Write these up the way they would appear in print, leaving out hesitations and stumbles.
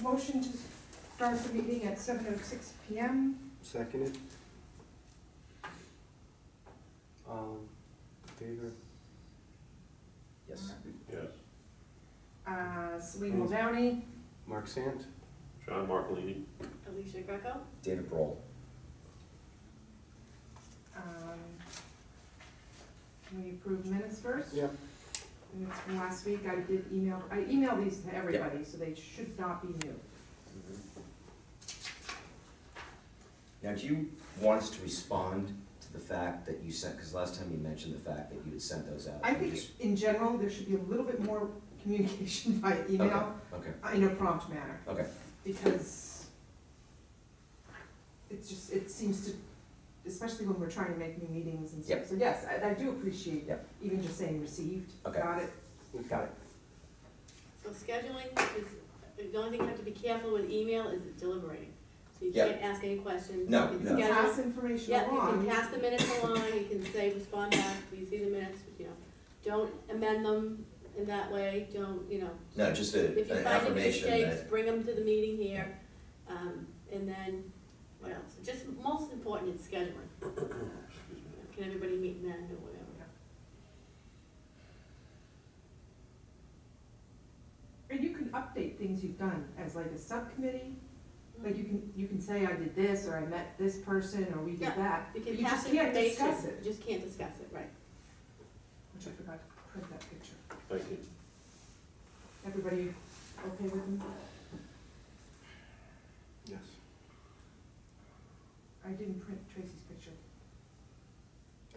motion to start the meeting at 7:06 p.m. Seconded. Favor? Yes. Yes. Celine Muldowney, Mark Sant? John Marcolini. Alicia Greco? David Broll. can we approve minutes first? Yep. Minutes from last week, I emailed these to everybody, so they should not be new. Now, do you want us to respond to the fact that you sent, because last time you mentioned the fact that you had sent those out? I think in general, there should be a little bit more communication by email Okay, in a prompt manner. okay. Because it's just, it seems to, especially when we're trying to make new meetings and stuff. Yep. So yes, I do appreciate Yep. even just saying received. Okay. Got it. So scheduling is, the only thing you have to be careful with email is deliberating. So you Yeah. can't ask any questions. No, You can no. schedule- Pass information Yeah, you along. can pass the minutes along, you can say, respond back, you see the minutes, you know. Don't amend them in that way, don't, you know. No, just If you an find any affirmation mistakes, that, bring them to the meeting here. And then, what else? Just most important is scheduling. Can everybody meet then or whatever? And you can update things you've done as like a subcommittee. Like you can say, I did this, or I met this person, or we did Yeah, that. You But can you pass just can't information, discuss it. you just can't discuss it, right? Which I forgot to print that picture. Thank you. Everybody okay with them? Yes. I didn't print Tracy's picture.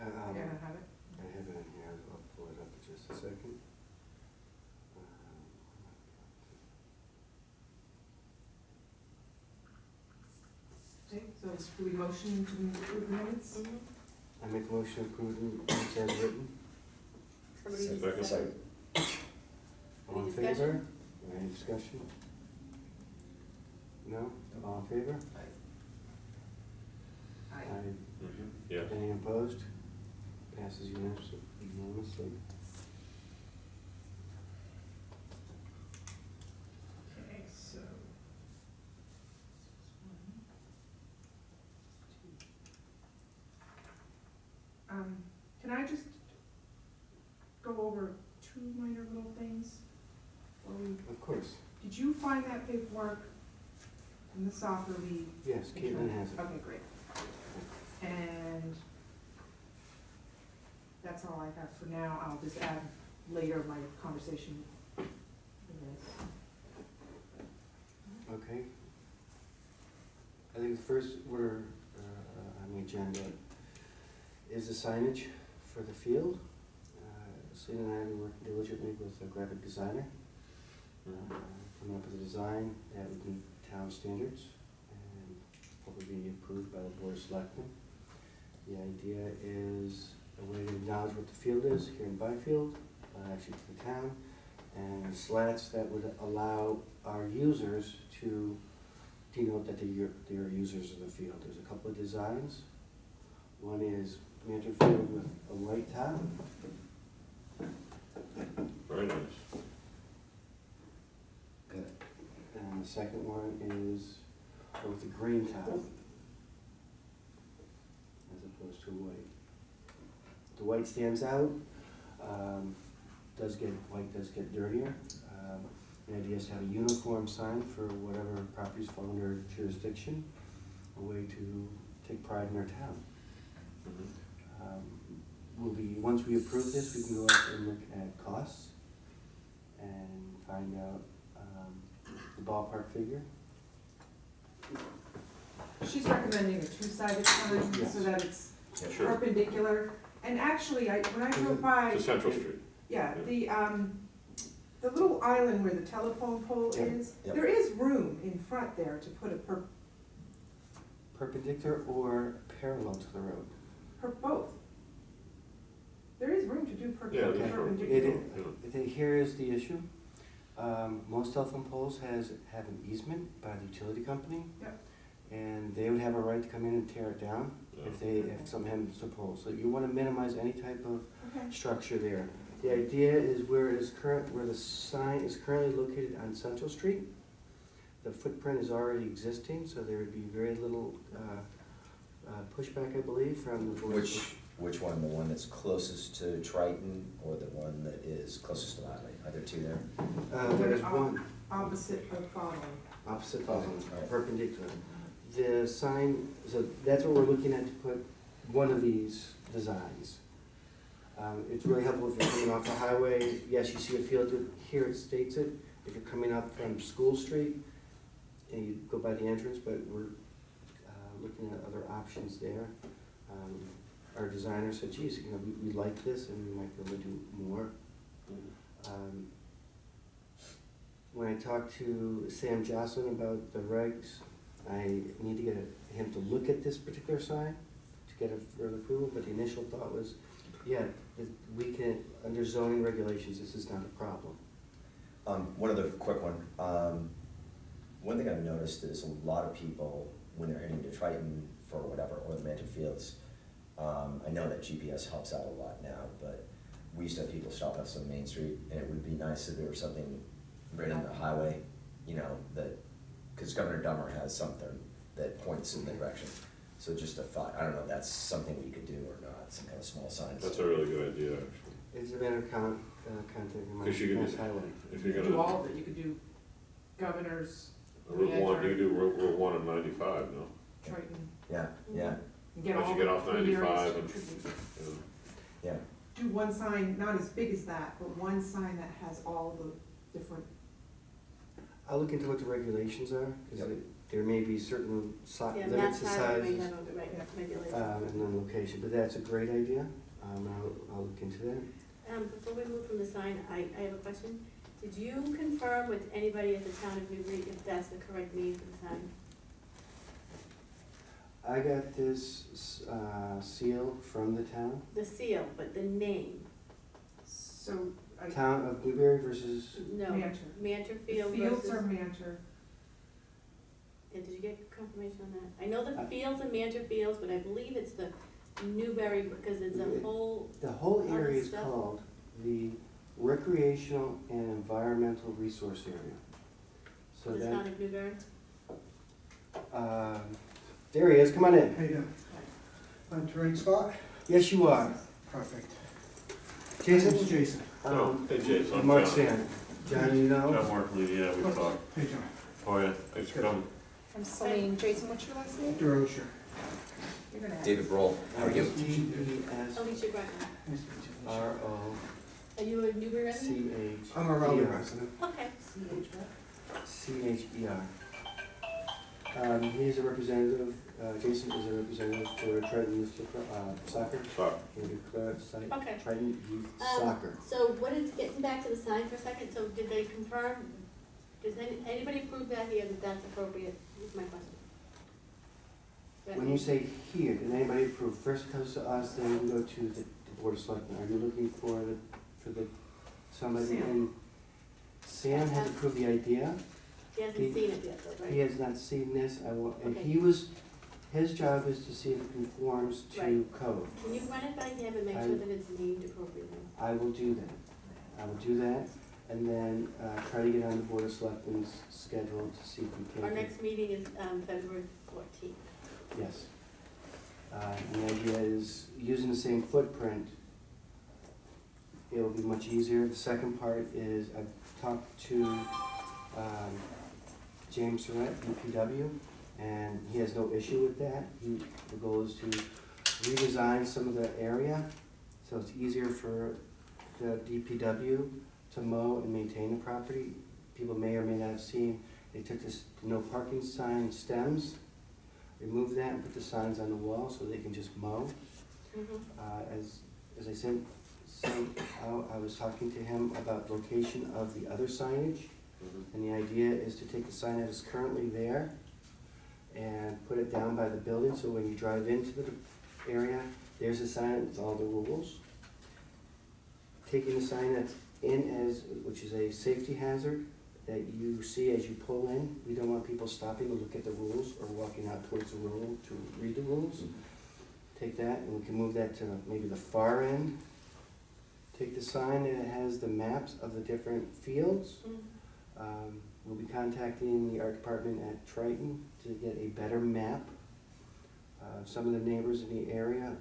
I Yeah, I don't have it. have it in here, I'll pull it up in just a second. Okay, so do we motion to approve the minutes? I make a motion to approve the minutes as written. Somebody needs Second. to second. All in Any favor? discussion? Any discussion? No? All in favor? Aye. Yes. Any opposed? Passes unanimously. Okay, so. Can I just go over two minor little things? Or Of course. did you find that paperwork in the soccer league? Yes, Caitlin has it. Okay, great. And that's all I have for now. I'll just add later my conversation in this. Okay. I think the first order on the agenda is the signage for the field. Celine and I have been working diligently with a graphic designer, coming up with a design that would meet town standards and hopefully be approved by the Board of Selectmen. The idea is a way to acknowledge what the field is here in Byfield, actually to the town, and slats that would allow our users to denote that they are users of the field. There's a couple of designs. One is Mantorfield with a white tile. Very nice. Good. And the second one is with a green tile, as opposed to white. The white stands out. White does get dirtier. The idea is to have a uniform sign for whatever properties fall under jurisdiction, a way to take pride in our town. Once we approve this, we can go out and look at costs and find out the ballpark figure. She's recommending a two-sided sign Yes. so that it's Yeah, Sure. perpendicular. And actually, when I drove by. To Central Street. Yeah, the little island where the telephone pole Yeah. is, Yep. there is room in front there to put a Perpendicular or parallel to the road? both. There is room to do Yeah, there's room. perpendicular. Here is the issue. Most telephone poles have an easement by the utility company. Yep. And they would have a right to come in and tear it down if something happens to the pole. So you want to minimize any type of Okay. structure there. The idea is where the sign is currently located on Central Street. the footprint is already existing, so there would be very little pushback, I believe, from the board. Which one, the one that's closest to Triton or the one that is closest to Hadley? Are there two there? There's one Opposite of following. opposite Right. perpendicular. The sign, so that's what we're looking at to put one of these designs. It's really helpful if you're coming off the highway. Yes, you see a field, here it states it. If you're coming up from School Street and you go by the entrance, but we're looking at other options there. Our designer said, geez, you know, we like this and we might be able to do more. When I talked to Sam Jocelyn about the regs, I need to get him to look at this particular sign to get a further approval, but the initial thought was, yeah, we can, under zoning regulations, this is not a problem. One other quick one. One thing I've noticed is a lot of people, when they're heading to Triton for whatever, or the Manton Fields, I know that GPS helps out a lot now, but we used to have people stop us on Main Street, and it would be nice if there was something right on the highway, you know, that, because Governor Dummer has something that points in the direction. So just a thought, I don't know if that's something we could do or not, some kind of small signs. That's a really good idea, actually. It's a matter of contacting my Because you can Mass just- Highway. If You you're could do gonna, all of it, you could do Governor's, Route 1, you do Route 1 and 95, no? Triton, Yeah, yeah, and get Once all you the get off food 95 areas and- contribute. Yeah. yeah. Do one sign, not as big as that, but one sign that has all the different, I'll look into what the regulations are, because Yep. there may be certain Yeah, limits Mass to Highway may sizes, have a right regulation. and then location, but that's a great idea. I'll look into that. Before we move from the sign, I have a question. Did you confirm with anybody at the town of Newbury if that's the correct name for the sign? I got this seal from the town, The seal, but the name? so, I, town of Newbury versus, No. Mantor. Mantor The Field fields versus. are Mantor. Yeah, did you get confirmation on that? I know the fields are Mantor Fields, but I believe it's the Newbury, because it's a whole, the whole Other area is stuff? called the Recreational and Environmental Resource Area. So the that, town of Newbury. there he is, come on in. How you doing? On the right spot? Yes, you are. Perfect. Jason? This is Jason. Oh, hey Jason, I'm Mark John. Sand. John, you know? John Markley, yeah, we talked. Hey, John. Oh, yeah, thanks for coming. I'm Celine. Jason, what's your last name? DeRocher. You're gonna have. David Broll, how are you? Alicia Breckman. Nice to meet you. Are you a Newbury resident? ROCHER. I'm a Raleigh resident. Okay. CHER. He's a representative, Jason is a representative for Triton Youth Soccer. Sorry. Can you clear the site? Okay. Triton Youth Soccer. So what is, getting back to the sign for a second, so did they confirm, does anybody prove that here, that that's appropriate, is my question? When you say here, did anybody approve? First it comes to us, then we go to the Board of Selectmen. Are you looking for somebody Sam. in? Sam has approved the idea. He hasn't seen it yet, though, right? He has not seen this, and Okay. his job is to see if it conforms to Right. code. Can you run it by him and make I- sure that it's named appropriately? I will do that. And then try to get on the Board of Selectmen's schedule to see if we can. Our next meeting is, February 14th. Yes. The idea is, using the same footprint, it'll be much easier. The second part is, I've talked to James Surratt, DPW, and he has no issue with that. The goal is to redesign some of the area, so it's easier for the DPW to mow and maintain the property. People may or may not have seen, they took this no parking sign stems, remove that and put the signs on the wall so they can just mow. As I said, I was talking to him about location of the other signage, and the idea is to take the sign that is currently there and put it down by the building, so when you drive into the area, there's a sign with all the rules. Taking the sign that's in which is a safety hazard, that you see as you pull in. We don't want people stopping to look at the rules or walking out towards the rule to read the rules. Take that and we can move that to maybe the far end. Take the sign that has the maps of the different fields. We'll be contacting the art department at Triton to get a better map. Some of the neighbors in the area,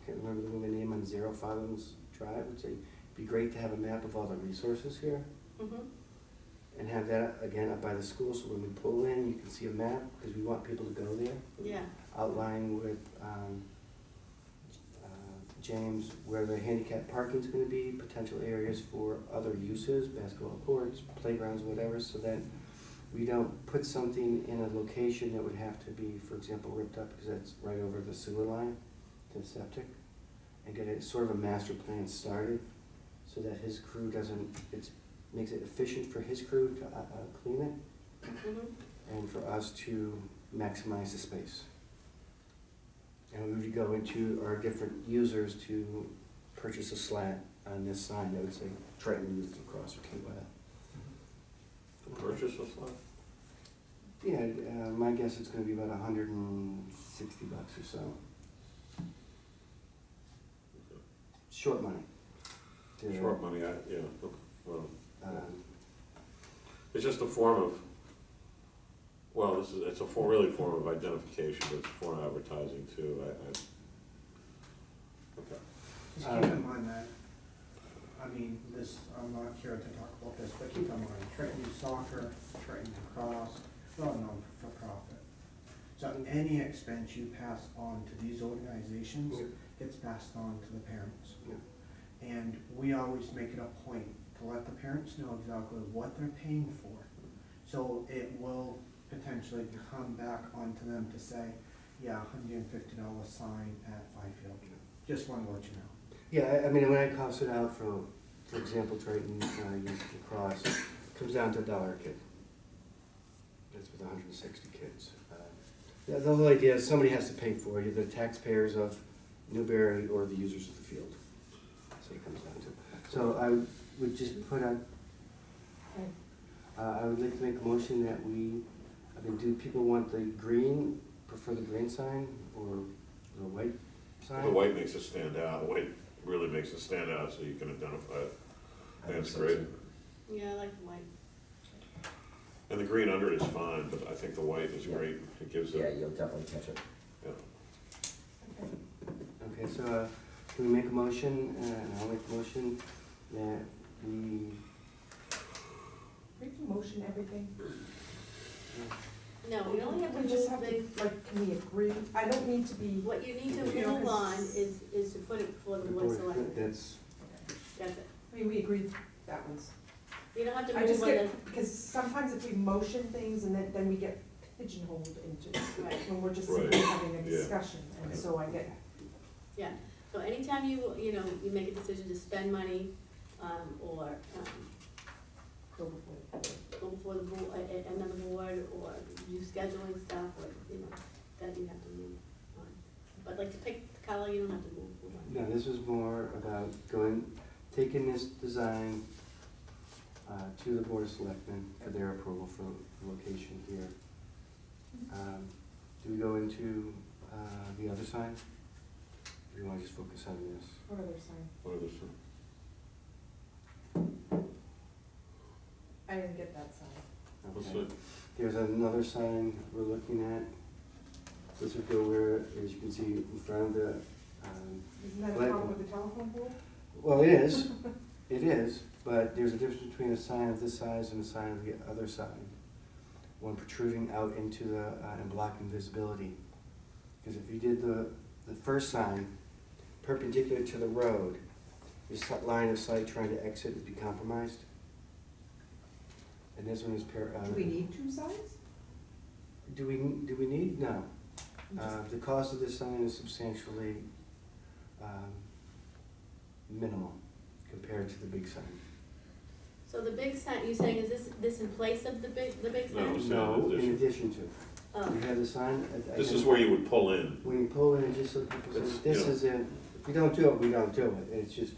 can't remember the woman name on Zero Farthings Drive, would say, it'd be great to have a map of all the resources here. Mhm. And have that, again, up by the school, so when we pull in, you can see a map, because we want people to go there. Yeah, Outlining with James where the handicap parking's gonna be, potential areas for other uses, basketball courts, playgrounds, whatever, so that we don't put something in a location that would have to be, for example, ripped up, because that's right over the sewer line to the septic, and get a sort of a master plan started, so that his crew doesn't, makes it efficient for his crew to clean it, mhm, and for us to maximize the space. And we would go into our different users to purchase a slat on this sign that would say Triton Youth Lacrosse or KYL. Purchase a slot? Yeah, my guess it's gonna be about $160 or so. Short money. Short money, yeah, well, Um, it's just a form of, well, it's a really form of identification, but it's a form of advertising too, okay. Just keep in mind that, I mean, this, I'm not here to talk about this, but keep in mind, Triton Youth Soccer, Triton Lacrosse, it's not known for profit. So any expense you pass on to these organizations Yeah. gets passed on to the parents. Yeah. And we always make it a point to let the parents know exactly what they're paying for. So it will potentially come back onto them to say, yeah, $150 sign at Fifield. Just want to let you know. Yeah, I mean, when I cost it out for example, Triton Youth Lacrosse, it comes down to $1 a kid. That's with 160 kids. The whole idea is somebody has to pay for it, either the taxpayers of Newbury or the users of the field. That's what it comes down to. So I would just put on, I would like to make a motion that do people want the green, prefer the green sign or the white sign? The white makes it stand out, the white really makes it stand out so you can identify it. I think That's so, great. too. yeah, I like the white. And the green under it is fine, but I think the white is Yeah. great, it gives Yeah, it, you'll definitely catch it. yeah. Okay, so can we make a motion, and I'll make a motion that we, We can motion everything. No, we only have to We just have move to, the, like, can we agree? I don't need to be, what you need to You know, move 'cause- on is to put it before the board of selectmen. that's, That's it. I mean, we agreed that was. You don't have to I move just on the, get, because sometimes if we motion things and then we get pigeonholed into, right, when we're just Right. simply having a Yeah. discussion, and so I get, yeah. So anytime you make a decision to spend money, or, go before. go before the board, another board, or you scheduling stuff, or, that you have to move on. But like to pick the color, you don't have to move on. no, this was more about taking this design to the Board of Selectmen for their approval for location here. Do we go into the other sign? Or do you want to just focus on this? What other sign? What are this? I didn't get that sign. What's Okay. it? There's another sign we're looking at. This would go where, as you can see, in front of the, Isn't that a Like- problem with the telephone pole? well, it is, but there's a difference between a sign of this size and a sign of the other side. One protruding out into the, and blocking visibility. Because if you did the first sign perpendicular to the road, your line of sight trying to exit would be compromised. And this one is Do we need two signs? Do we need? No. Just- The cost of this sign is substantially minimal compared to the big sign. So the big sign, you're saying, is this in place of the big No, sign? it's No, not in in addition. addition to. Oh, You have the sign. This is where you would pull in. When you pull in, just so people say, It's, this you know. is it. If we don't do it, we don't do it. It's just,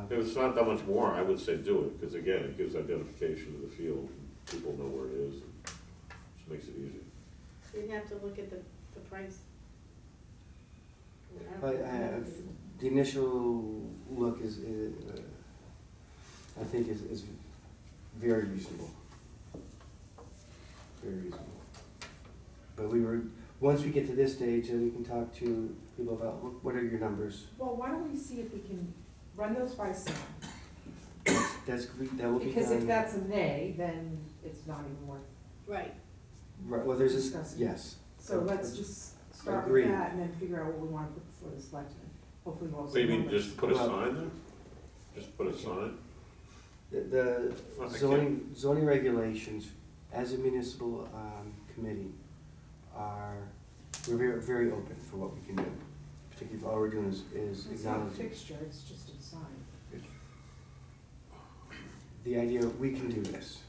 If it's not that much more, I would say do it, because again, it gives identification of the field, people know where it is, and just makes it easy. so you'd have to look at the price. I don't But, know. the initial look is I think is very reasonable. Very reasonable. But we were, once we get to this stage, then we can talk to people about, what are your numbers? Well, why don't we see if we can run those by Sam? That will be done. Because if that's a nay, then it's not even worth, Right, Right, well, there's this, discussing. yes. So let's just start with Agreed. that and then figure out what we want to put before the selectmen. Hopefully we'll have So you some mean numbers. just put a Well- sign there? Just put a sign? The Well, I zoning regulations, as a municipal, committee, we're very, very open for what we can do. Particularly if all we're doing is It's not a acknowledging. fixture, it's just a sign. The idea, we can do this.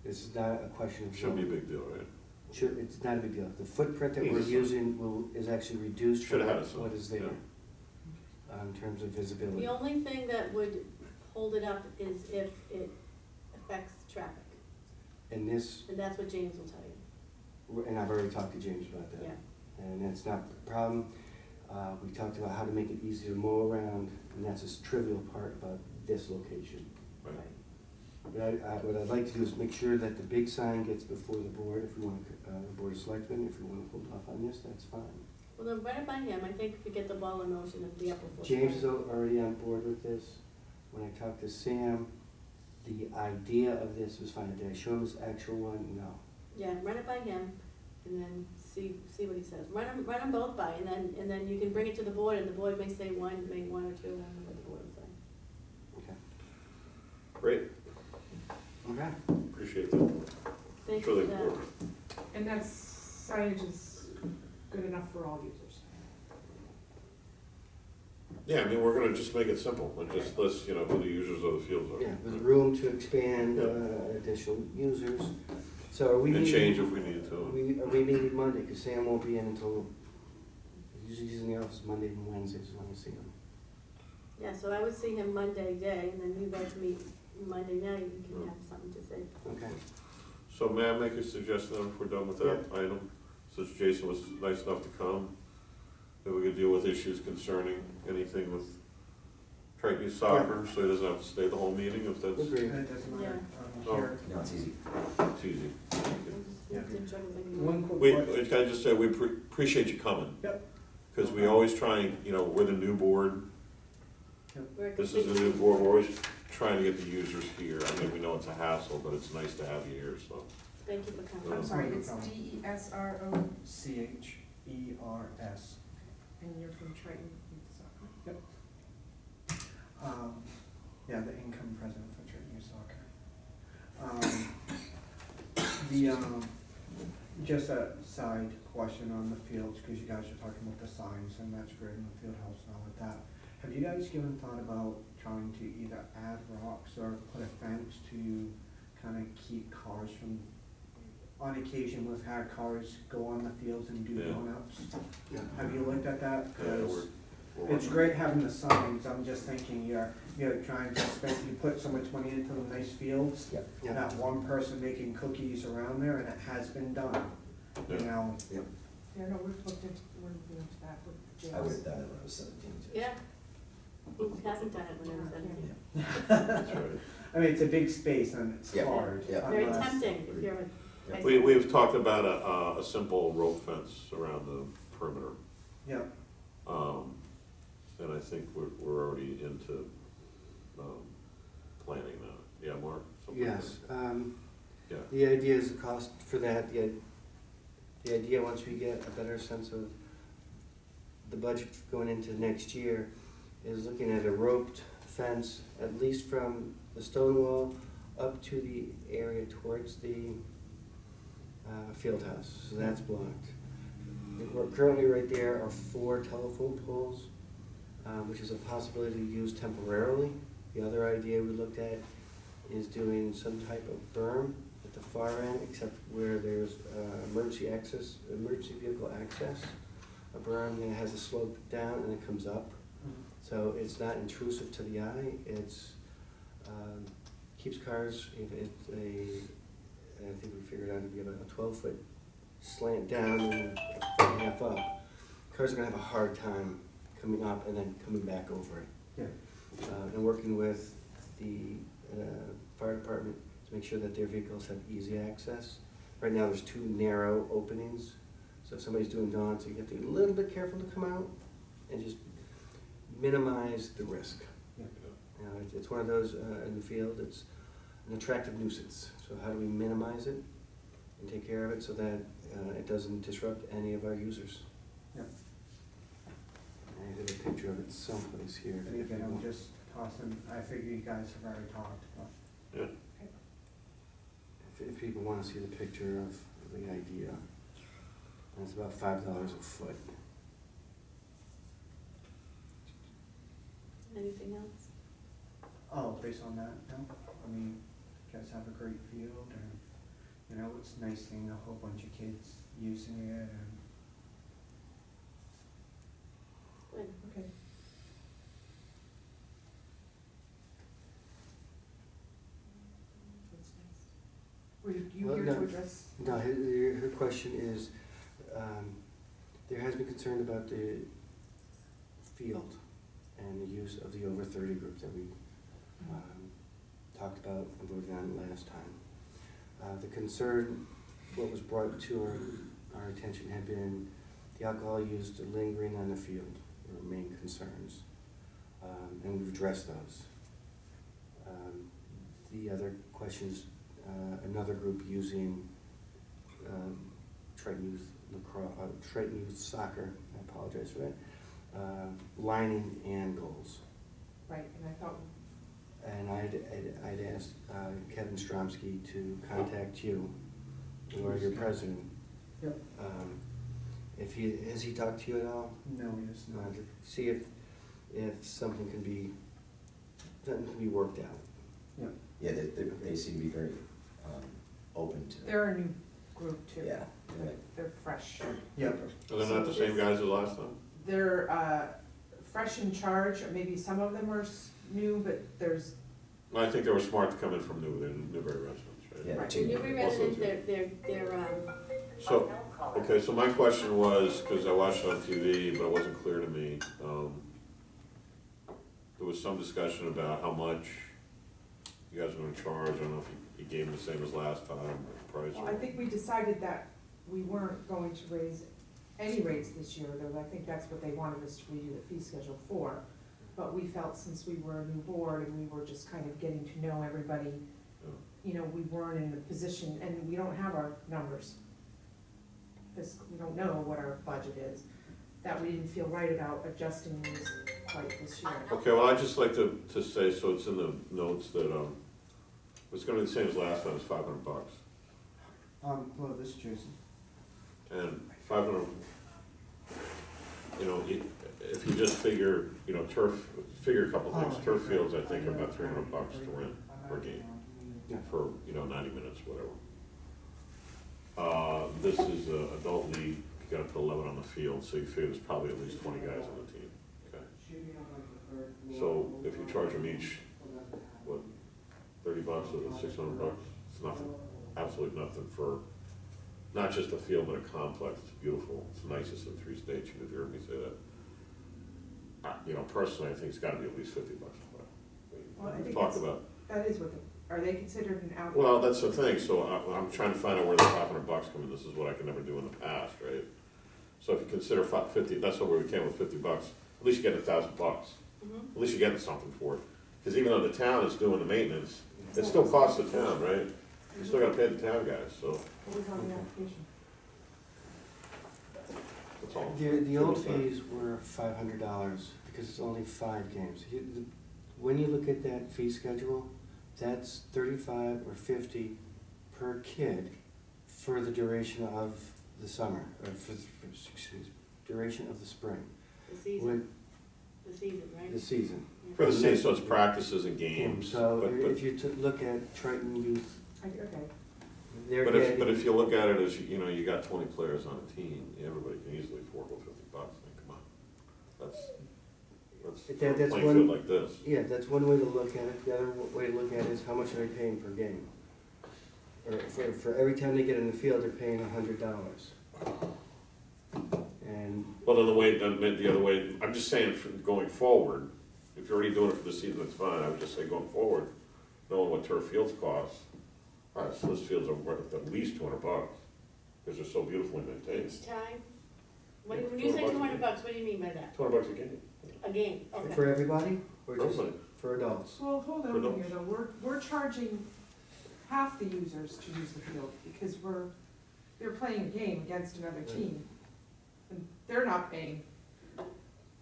This is not a question of. Shouldn't be a big deal, right? Sure, it's not a big deal. The footprint that we're Easy. using is actually reduced from Should've had a sign, what is there, in terms of visibility. the only thing that would hold it up is if it affects traffic, And this, and that's what James will tell you, and I've already talked to James about that. yeah. And that's not the problem. We talked about how to make it easy to mow around, and that's a trivial part about this location. Right. What I'd like to do is make sure that the big sign gets before the board, if we want, the board of selectmen, if we want to hold off on this, that's fine. Well, then run it by him, I think if we get the ball in motion, it'll be up before. James is already on board with this. When I talked to Sam, the idea of this was fine. Did I show him his actual one? No. Yeah, run it by him, and then see what he says. Run them both by, and then you can bring it to the board, and the board may say one or two, I don't know what the board will say. Okay. Great, Okay. appreciate that. Thank Sure you they for can that. work. And that's, signage is good enough for all users. Yeah, I mean, we're gonna just make it simple, and just list, who the users of the fields are. Yeah, with room to expand additional users. So are we And meeting? change if we need to. Are we meeting Monday? Because Sam won't be in until, usually he's in the office Monday and Wednesdays when I see him. Yeah, so I would see him Monday day, and then you guys meet Monday night, you can have something to say. Okay. So may I make a suggestion then, if we're done with that item? Since Jason was nice enough to come, that we could deal with issues concerning anything with Triton Youth Soccer, so he doesn't have to stay the whole meeting if that's Agreed. It doesn't matter, Oh. here. No, it's easy. it's easy. Yeah. One, One quick We, question. can I just say, we appreciate you coming. Yep. Because we always try and, we're the new board, this is the new board, we're always trying to get the users here. I mean, we know it's a hassle, but it's nice to have you here, so. Thank you for coming. I'm sorry, No it's problem. DESRO, CHERS. and you're from Triton Youth Soccer. Yeah, the income president for Triton Youth Soccer. Just a side question on the fields, because you guys are talking about the signs, and that's great in the field house and all of that. Have you guys given thought about trying to either add rocks or put a fence to kind of keep cars from, on occasion we've had cars go on the fields and do Yeah. donuts? Yeah. Have you looked at that? Yeah, 'Cause we're it's working. great having the signs, I'm just thinking you're trying to spend, you put so much money into the nice fields. Yep. Yeah. That one person making cookies around there, and it has been done, you Yeah. know? Yep. Yeah, no, we're looking into that with James. I would have done it when I was 17. too. Yeah. Who hasn't done it when I was 17? That's right. I mean, it's a big space and it's Yeah. hard. Yeah. Very unless- tempting if you're a high We've talked about a simple rope fence around the perimeter. Yeah, And I think we're already into, planning that. Yeah, Mark? something like Yes. Yeah. The idea is the cost for that, the idea, once we get a better sense of the budget going into next year, is looking at a roped fence, at least from the stone wall up to the area towards the field house, so that's blocked. We're currently right there are 4 telephone poles, which is a possibility to use temporarily. The other idea we looked at is doing some type of berm at the far end, except where there's emergency vehicle access. A berm that has a slope down and it comes up, so it's not intrusive to the eye. It's keeps cars. I think we figured out to be about a 12-foot slant down and a foot and a half up. Cars are gonna have a hard time coming up and then coming back over it. yeah. And working with the fire department, to make sure that their vehicles have easy access. Right now, there's 2 narrow openings, so if somebody's doing donuts, you have to be a little bit careful to come out and just minimize the risk. Yeah. You know, it's one of those in the field, it's an attractive nuisance. So how do we minimize it and take care of it so that it doesn't disrupt any of our users? Yeah. I have a picture of it someplace here. And again, I'm just tossing, I figure you guys have already talked, but Yeah. If people want to see the picture of the idea, and it's about $5 a foot. Anything else? oh, based on that, no? I mean, you guys have a great field and, you know, it's nice seeing a whole bunch of kids using it and Good. Okay. That's nice. Were you Well, here no. to address? No, her question is, there has been concern about the field and the use of the over 30 group that we talked about and voted on last time. The concern, what was brought to our attention had been the alcohol used lingering on the field were main concerns, and we've addressed those. The other questions, another group using Triton Youth lacrosse, Triton Youth soccer, I apologize for that, lining and goals. Right, and I thought, And I'd asked Kevin Stromsky to contact you, or your president. Yep. Has he talked to you at all? no, it's not. To see if something can be worked out. Yep. Yeah, they seem to be very open to. they're a new group too. Yeah. They're fresh. Yep. Are they not the same guys as last time? They're fresh in charge, or maybe some of them are new, but there's, I think they were smart to come in from Newbury residents, right? Yeah, Right. two- The Newbury Also residents, good. they're, So, okay, so my question was, because I watched it on TV, but it wasn't clear to me, there was some discussion about how much you guys were gonna charge. I don't know if you gave them the same as last time, or price. well, I think we decided that we weren't going to raise any rates this year, though I think that's what they wanted us to redo the fee schedule for. But we felt since we were a new board and we were just kind of getting to know everybody, you know, we weren't in a position, and we don't have our numbers. We don't know what our budget is, that we didn't feel right about adjusting these quite this year. Okay, well, I'd just like to say, so it's in the notes that, it's gonna be the same as last time, it's $500. Hello, this is Jason. And 500, you know, if you just figure, you know, figure a couple things. Turf fields, I think, are about $300 to rent per game, for, you know, 90 minutes, whatever. This is an adult league, you gotta put 11 on the field, so you figure there's probably at least 20 guys on the team, okay? So if you charge them each, what, $30 or $600? It's nothing, absolutely nothing for, not just a field, but a complex. It's beautiful, it's the nicest in 3 states, you've heard me say that. You know, personally, I think it's gotta be at least $50 a foot. Well, I We've think talked that's- about, That is what are they considered an out? well, that's the thing, so I'm trying to find out where the $500 come in, this is what I could never do in the past, right? So if you consider 50, that's what we came with $50, at least you get $1,000. Mhm. At least you're getting something for it, because even though the town is doing the maintenance, it still costs the town, right? You still gotta pay the town guys, so What was on the application? that's all. The old fees were $500 because it's only 5 games. When you look at that fee schedule, that's 35 or 50 per kid for the duration of the summer, or duration of the spring. the season, When right? the season. For the season, so it's practices and games, So but, if you look at Triton Youth, Okay, they're but getting. if you look at it as, you know, you got 20 players on a team, everybody can easily forego $50, I mean, come on. That's That's playing one- field like this. Yeah, that's one way to look at it. The other way to look at it is how much are they paying per game? Or for every time they get in the field, they're paying $100. And Well, then the other way, I'm just saying, going forward, if you're already doing it for the season, it's fine, I would just say going forward, knowing what turf fields cost, Alright, so those fields are worth at least $200, because they're so beautifully maintained. Each time? When Yeah, you say $200 $200, what do you mean by that? $200 a game. A game, okay. For everybody, or just Everybody. for adults? Well, hold For on here adults. though, we're charging half the users to use the field because they're playing a game against another team. And they're not paying.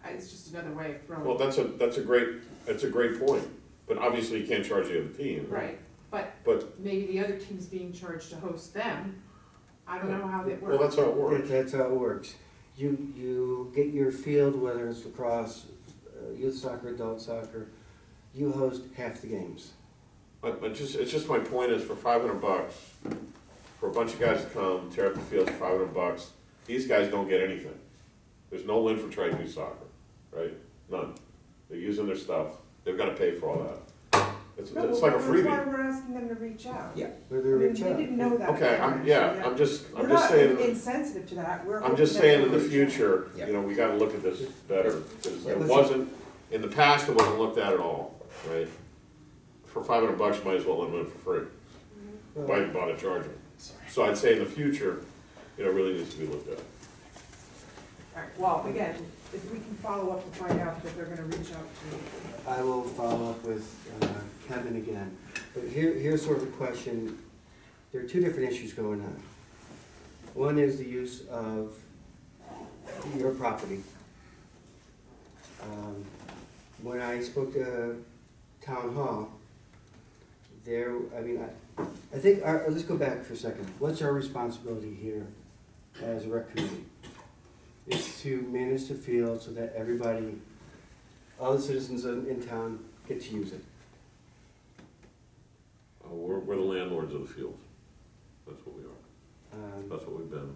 It's just another way of throwing. Well, that's a great point, but obviously you can't charge the other team. Right, But, maybe the other team's being charged to host them. I don't know how that works. well, that's how it works. That's how it works. You get your field, whether it's lacrosse, youth soccer, adult soccer, you host half the games. It's just my point is for $500, for a bunch of guys to come, tear up the field for $500, these guys don't get anything. There's no win for Triton Youth Soccer, right? None. They're using their stuff, they've gotta pay for all that. It's No, like a well, that's why freebie. we're asking them to reach out. Yeah. I Whether mean, reach we out. didn't know that. Okay, I'm just We're saying. not insensitive to that, we're. I'm hoping just that saying in they'll the reach out. future, Yeah. you know, we gotta look at this better, because Yeah, it let's- wasn't, in the past, it wasn't looked at all, right? For $500, might as well let them in for free, why Well, bother charging? So I'd say in the future, you know, it really needs to be looked at. All right, well, again, if we can follow up to find out that they're gonna reach out to. I will follow up with Kevin again. But here's sort of a question. There are two different issues going on. One is the use of your property. When I spoke to Town Hall, I think, let's go back for a second. What's our responsibility here as a rec committee? It's to manage the field so that everybody, all the citizens in town get to use it. We're the landlords of the fields, that's what we are, that's what we've been.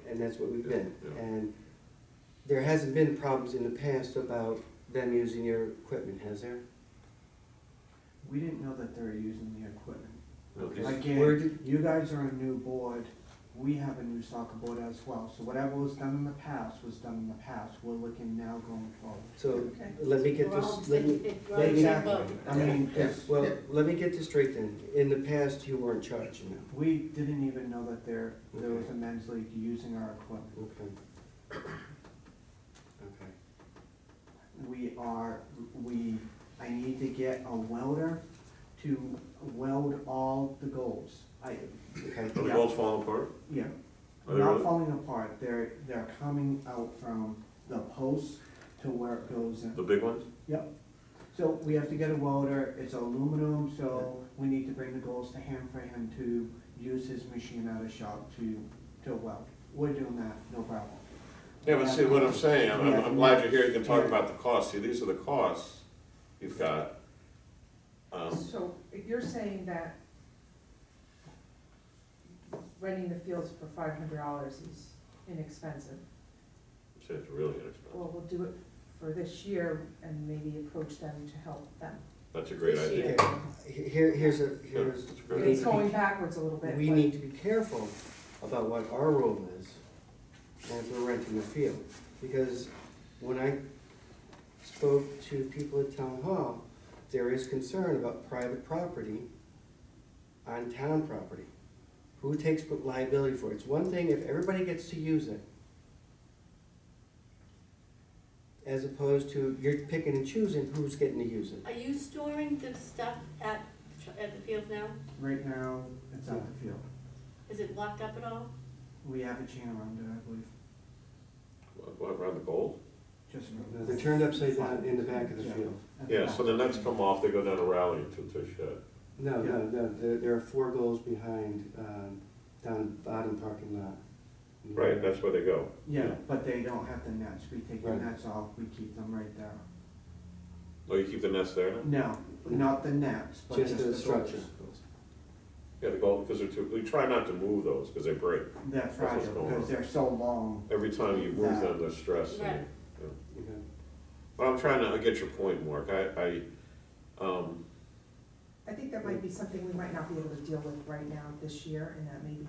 And that's what we've been. Yeah. And there hasn't been problems in the past about them using your equipment, has there? We didn't know that they were using the equipment. No, these- Where Again, did- you guys are a new board, we have a new soccer board as well, so whatever was done in the past was done in the past, we're looking now going forward. So, Okay. let me get We're all this, let me, we're all in the same Exactly, boat. I mean, Yeah. just, well, let me get this straight then. In the past, you weren't charging them. we didn't even know that there was a men's league using our equipment. Okay. Okay. I need to get a welder to weld all the goals. Okay. Are the Yeah. walls falling apart? Yeah, Are they not really? falling apart, they're coming out from the post to where it goes in. The big ones? Yep. So we have to get a welder, it's aluminum, so we need to bring the goals to him for him to use his machine at a shop to weld. We're doing that, no problem. Yeah, but see what I'm saying, Yeah. I'm glad you're here, you can talk Yeah. about the costs, see, these are the costs you've got. So you're saying that renting the fields for $500 is inexpensive? I'd say it's really inexpensive, Well, we'll do it for this year and maybe approach them to help them. that's a great This idea. year. Okay. Here's Yeah, that's great. It's going backwards a little bit, we but- need to be careful about what our role is as we're renting the field. Because when I spoke to people at Town Hall, there is concern about private property on town property. Who takes liability for it? It's one thing if everybody gets to use it, as opposed to you're picking and choosing who's getting to use it. Are you storing the stuff at the field now? Right now, it's at the field. Is it locked up at all? We have a chain around it, I believe, What, around the goals? just. around They're it. turned upside down in the back of the Yeah. field. At the Yeah, back. so the nets come off, they go down a rally into the shed. No, there are 4 goals behind, down the bottom parking lot. Right, that's where they go. Yeah, but they don't have the nets, we take the Right. nets off, we keep them right there. Oh, you keep the nets there now? No, not the nets, but Just just the the structure. goals. Yeah, the goal, because they're too, we try not to move those, because they break. They're what's fragile going because on. they're so long. Every time you move them, they're stressed. Right. Okay. But I'm trying to get your point, Mark. I think that might be something we might not be able to deal with right now this year, and that maybe,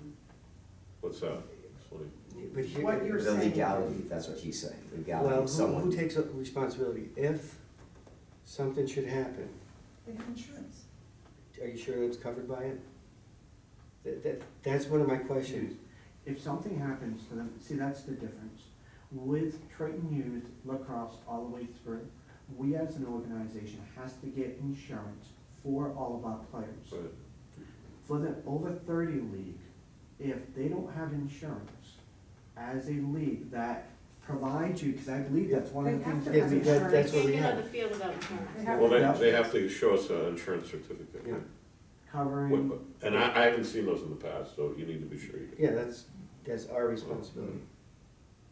What's that? Explain. But here- What you're The saying. legality, that's what he's saying, Well, legality, who someone. takes responsibility? If something should happen, they have insurance. are you sure it's covered by it? That's one of my questions. If something happens to them, see, that's the difference. With Triton Youth Lacrosse all the way through, we as an organization has to get insurance for all of our players. But For the over 30 league, if they don't have insurance as a league that provides you, because I believe that's one of the They have things to that have we insurance. That's what Can't we get on have. the field without insurance. They have Well, to- they have to show us an insurance certificate. Yeah. covering. And I haven't seen those in the past, so you need to be sure you do. Yeah, that's our responsibility.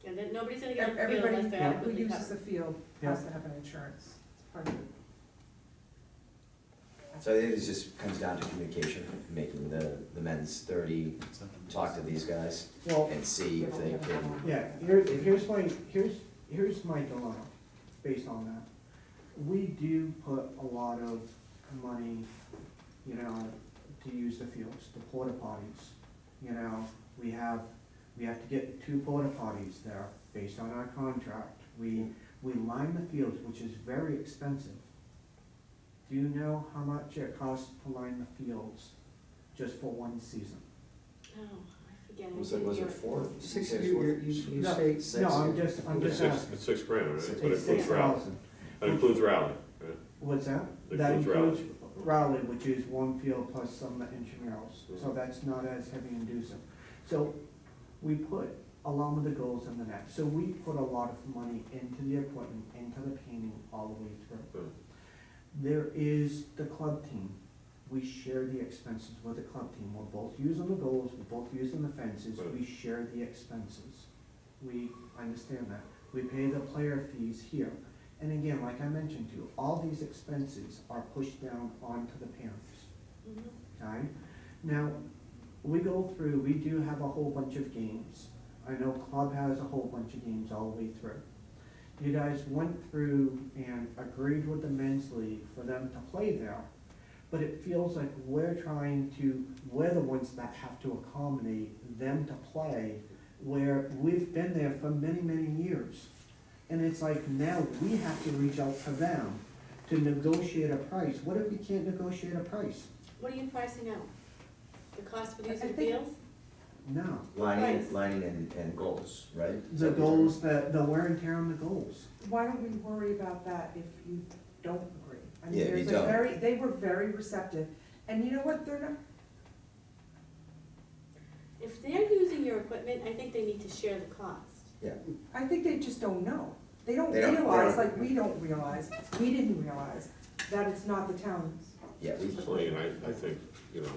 And then nobody's gonna get on the field Everybody unless they're who adequately uses the covered. field has to have an insurance. It's part of it. So I think it just comes down to communication, making the men's 30 talk to these guys Well, and see if they can. yeah, here's my dilemma based on that. We do put a lot of money, you know, to use the fields, the porta potties. You know, we have to get 2 porta potties there based on our contract. We line the fields, which is very expensive. Do you know how much it costs to line the fields just for one season? Oh, I forget. I Was didn't it hear 4? Six, Six, you No, say, six. No, I'm just It's asking. it's $6,000, right? Six- But it It's includes rally. 6,000. It includes rally, right? What's that? It That includes includes rally, which is 1 field plus some intramurals, so that's not as heavy inducive. So we put, along with the goals in the net, so we put a lot of money into the equipment, into the painting all the way through. Yeah. There is the club team. We share the expenses with the club team. We're both using the goals, we're both using the fences, Right. we share the expenses. We understand that. We pay the player fees here. And again, like I mentioned to you, all these expenses are pushed down onto the parents, Mhm. okay? Now, we go through, we do have a whole bunch of games. I know club has a whole bunch of games all the way through. You guys went through and agreed with the men's league for them to play there, but it feels like we're the ones that have to accommodate them to play, where we've been there for many, many years. And it's like now we have to reach out to them to negotiate a price. What if we can't negotiate a price? What are you pricing out? The cost for I using the think- fields? No. Lining and goals, right? The goals, the wear and tear on the goals. Why don't we worry about that if you don't agree? I mean, Yeah, if you there's a don't. they were very receptive, and you know what, they're not, If they're using your equipment, I think they need to share the cost. Yeah, I think they just don't know. They don't They don't- realize, like we don't realize, we didn't realize, that it's not the town's. yeah, we, Personally, and I think, you know,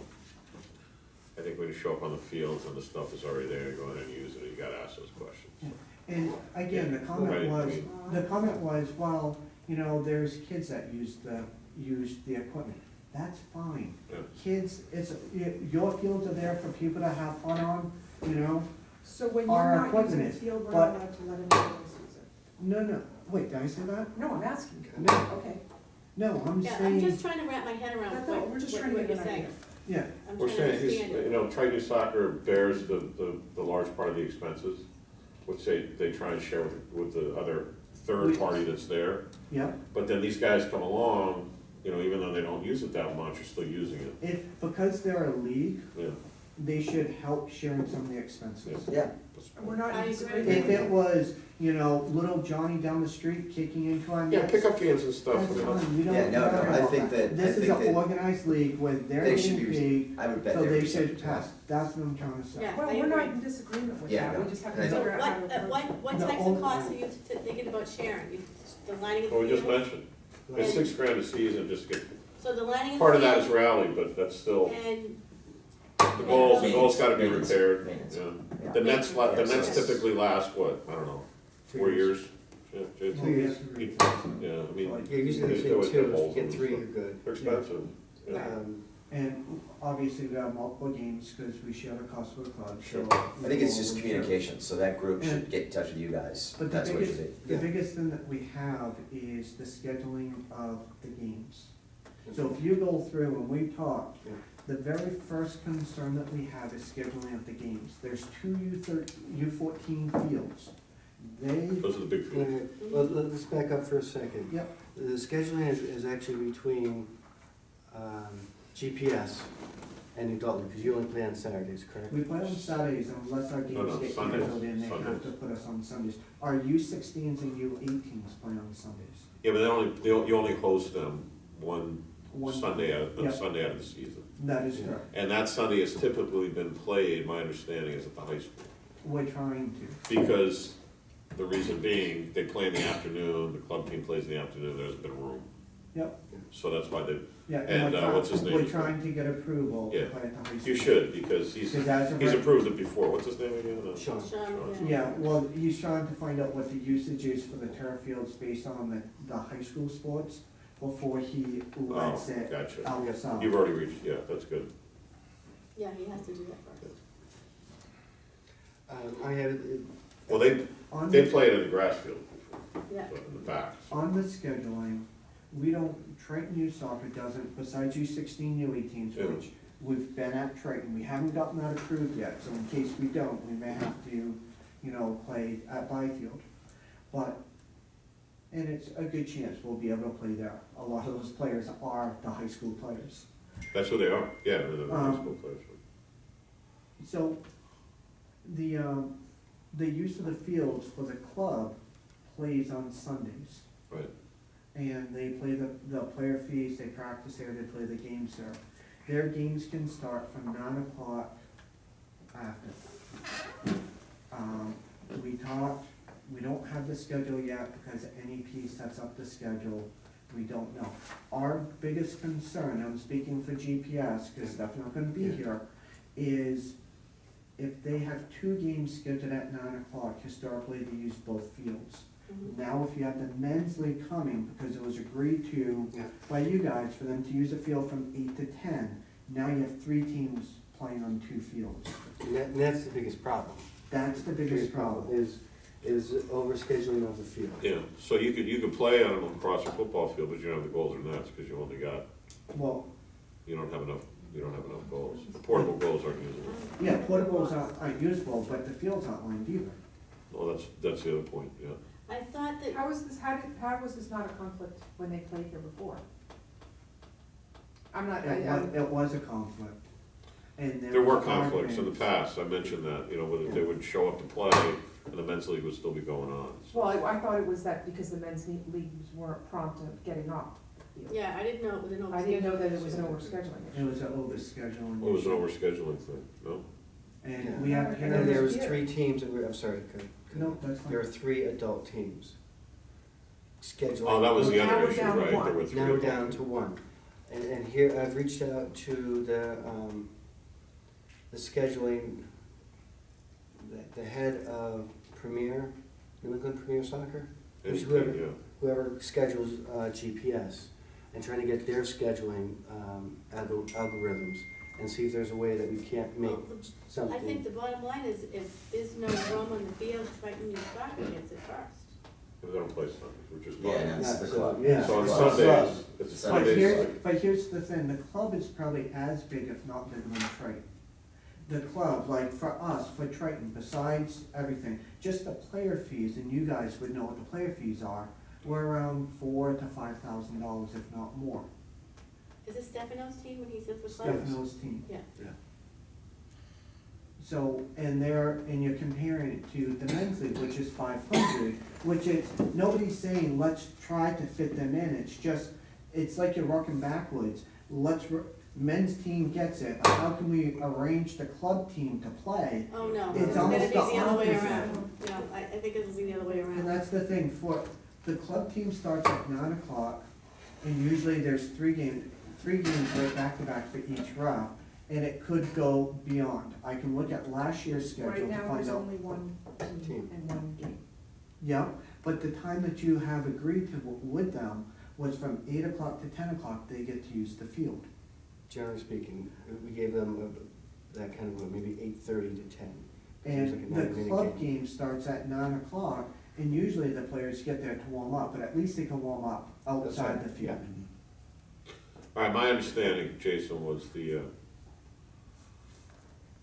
I think when you show up on the fields and the stuff is already there, go ahead and use it, you gotta ask those questions. And again, the comment Right. was, well, you know, there's kids that use the equipment. That's fine. Yeah. Kids, your fields are there for people to have fun on, you know? So when Our you're not using equipment the is, field, we're but- not allowed to let anyone else use it. No, wait, did I say that? No, I'm asking you. No, Okay, no, I'm Yeah, I'm saying, just trying to wrap my head around That's all. We're just trying to what get you're an saying. idea. yeah, I'm We're trying to saying, understand you it. know, Triton Soccer bears the large part of the expenses, which they try and share with the other third party that's there. yeah. But then these guys come along, you know, even though they don't use it that much, you're still using it, Because they're a league, yeah. they should help sharing some of the expenses. yeah. And we're not I in agree. disagreement. If it was, you know, little Johnny down the street kicking into our Yeah, nets, pickup games and stuff, that's you know. fine, we don't. Yeah, no, worry I about think that- This I is think an that organized league where they're they should getting be, paid, I would bet so they're they should receptive. test. That's what I'm trying to say. Yeah. Well, I we're not agree. in disagreement with Yeah, that, no. we just have to And I So figure out how to what, approach. what The types of only- costs are you thinking about sharing? The lining of the Well, we just field? mentioned, it's $6,000 a season, just get, So the lining of the part of that is field rally, but that's still, and, the goals gotta be Maintenance. repaired, Maintenance. yeah. Yeah. The nets, the nets Yes. typically last, what, I don't know, 4 years? Yeah, Jason? 2 years. Yeah, I mean, Yeah, usually they they always say get 2, holes get in 3, them, you're good. they're expensive. Yeah. And obviously we have multiple games, because we share the cost with the club, so. I think it's just communication, so that group should And- get in touch with you guys. But the That's what it should biggest, be. the biggest thing that we have is the scheduling of the games. So if you go through and we talk, Yeah. the very first concern that we have is scheduling of the games. There's 2 U14 fields. They, Those are the big Go fields. ahead. Well, let's back up for a second. yep, The scheduling is actually between GPS And adult league, because you only play on Saturdays, correct? We play on Saturdays unless our No, games get Sundays, canceled in, they have Sundays. to put us on Sundays. Our U16s and U18s play on Sundays. Yeah, but you only host them one One- Sunday Yeah. Sunday out of the season. That is Yeah. correct. And that Sunday has typically been played, my understanding is at the high school. We're trying to. Because the reason being, they play in the afternoon, the club team plays in the afternoon, there hasn't been room. Yep, So that's why they, yeah. And, we're what's his name? We're trying to get approval to Yeah. play at the high school. you should, because he's Because as of he's right- approved it before. What's his name again? Sean. Sean, Yeah, well, he's trying to find out what the usage is for the turf fields based on the high school sports before he lets Oh, it gotcha. outside. You've already reached, yeah, that's good. Yeah, he has to do that first. I had, Well, they On they the- played in the grass field before, Yeah, in the back. On the scheduling, we don't, Triton Youth Soccer doesn't, besides U16, U18s, Yeah. which we've been at Triton, we haven't gotten that approved yet, so in case we don't, we may have to, play at Byfield. But, and it's a good chance we'll be able to play there. A lot of those players are the high school players. That's who they are. Yeah, they're the high Um, school players. So, the use of the fields for the club plays on Sundays. Right. And they play the player fees, they practice there, they play the games there. Their games can start from 9 o'clock after. We don't have the schedule yet because NEP sets up the schedule, we don't know. Our biggest concern, I'm speaking for GPS, because Steph's not gonna be Yeah. here, is if they have 2 games scheduled at 9 o'clock, historically they use both fields. mhm. Now, if you have the men's league coming, because it was agreed to Yeah. by you guys for them to use the field from 8 to 10, now you have 3 teams playing on 2 fields. and that's the biggest problem. That's the biggest problem. Is overscheduling of the field. Yeah, so you could play on a lacrosse or football field, but you don't have the goals or nets, because you only got, Well, you don't have enough goals. The portable goals aren't usable. yeah, portables aren't usable, but the fields aren't lined either. Well, that's the other point, yeah. I thought that, How was this not a conflict when they played here before? I'm not, It was a conflict. And There were was conflicts in the arguments. past, I mentioned that, whether they would show up to play, and the men's league would still be going on. So- well, I thought it was that because the men's leagues weren't prompt at getting off the field. yeah, I didn't know it was an overscheduling. I didn't know that it was an overscheduling It issue. was an overscheduling. It was an issue. overscheduling thing, no? And we have Yeah. And then parents. there was 3 teams that were, I'm sorry, No, that's there were fine. 3 adult teams. Scheduling. Oh, that was the Now other we're issue, down to right? one. There were 3. Now we're down to 1. And here, I've reached out to the scheduling, the head of New England Premier Soccer, And, whoever- yeah. whoever schedules GPS, and trying to get their scheduling algorithms, and see if there's a way that we can't make Well, something. I think the bottom line is if there's no room on the field, Triton Youth Soccer gets it first. If they don't play Sundays, which is Yeah, fine. and that's the Yeah, club. yeah. So on It's the Sundays, club. it's But Sundays. here's the thing, the club is probably as big, if not bigger than Triton. The club, like for us, for Triton, besides everything, just the player fees, and you guys would know what the player fees are, we're around $4,000 to $5,000, if not more. Is it Stefano's team when he says the club? Stefano's team. Yeah. Yeah. So, and you're comparing it to the men's league, which is 500, which is, nobody's saying, let's try to fit them in, it's like you're rocking backwards. Men's team gets it, but how can we arrange the club team to play? Oh, no, It's it's gonna almost be the the other way opposite. around. Yeah, I think it'll be the other way And around. that's the thing, the club team starts at 9 o'clock, and usually there's 3 games right back to back for each round, and it could go beyond. I can look at last year's schedule Right to now, find there's out. only one team and 1 game. Yeah, but the time that you have agreed to with them was from 8 o'clock to 10 o'clock, they get to use the field. Generally speaking, we gave them that kind of, maybe 8:30 to 10. And Seems like a the 9-minute club game starts at 9 o'clock, and usually the players get there to warm up, but at least they can warm up outside the field. All right, my understanding, Jason, was the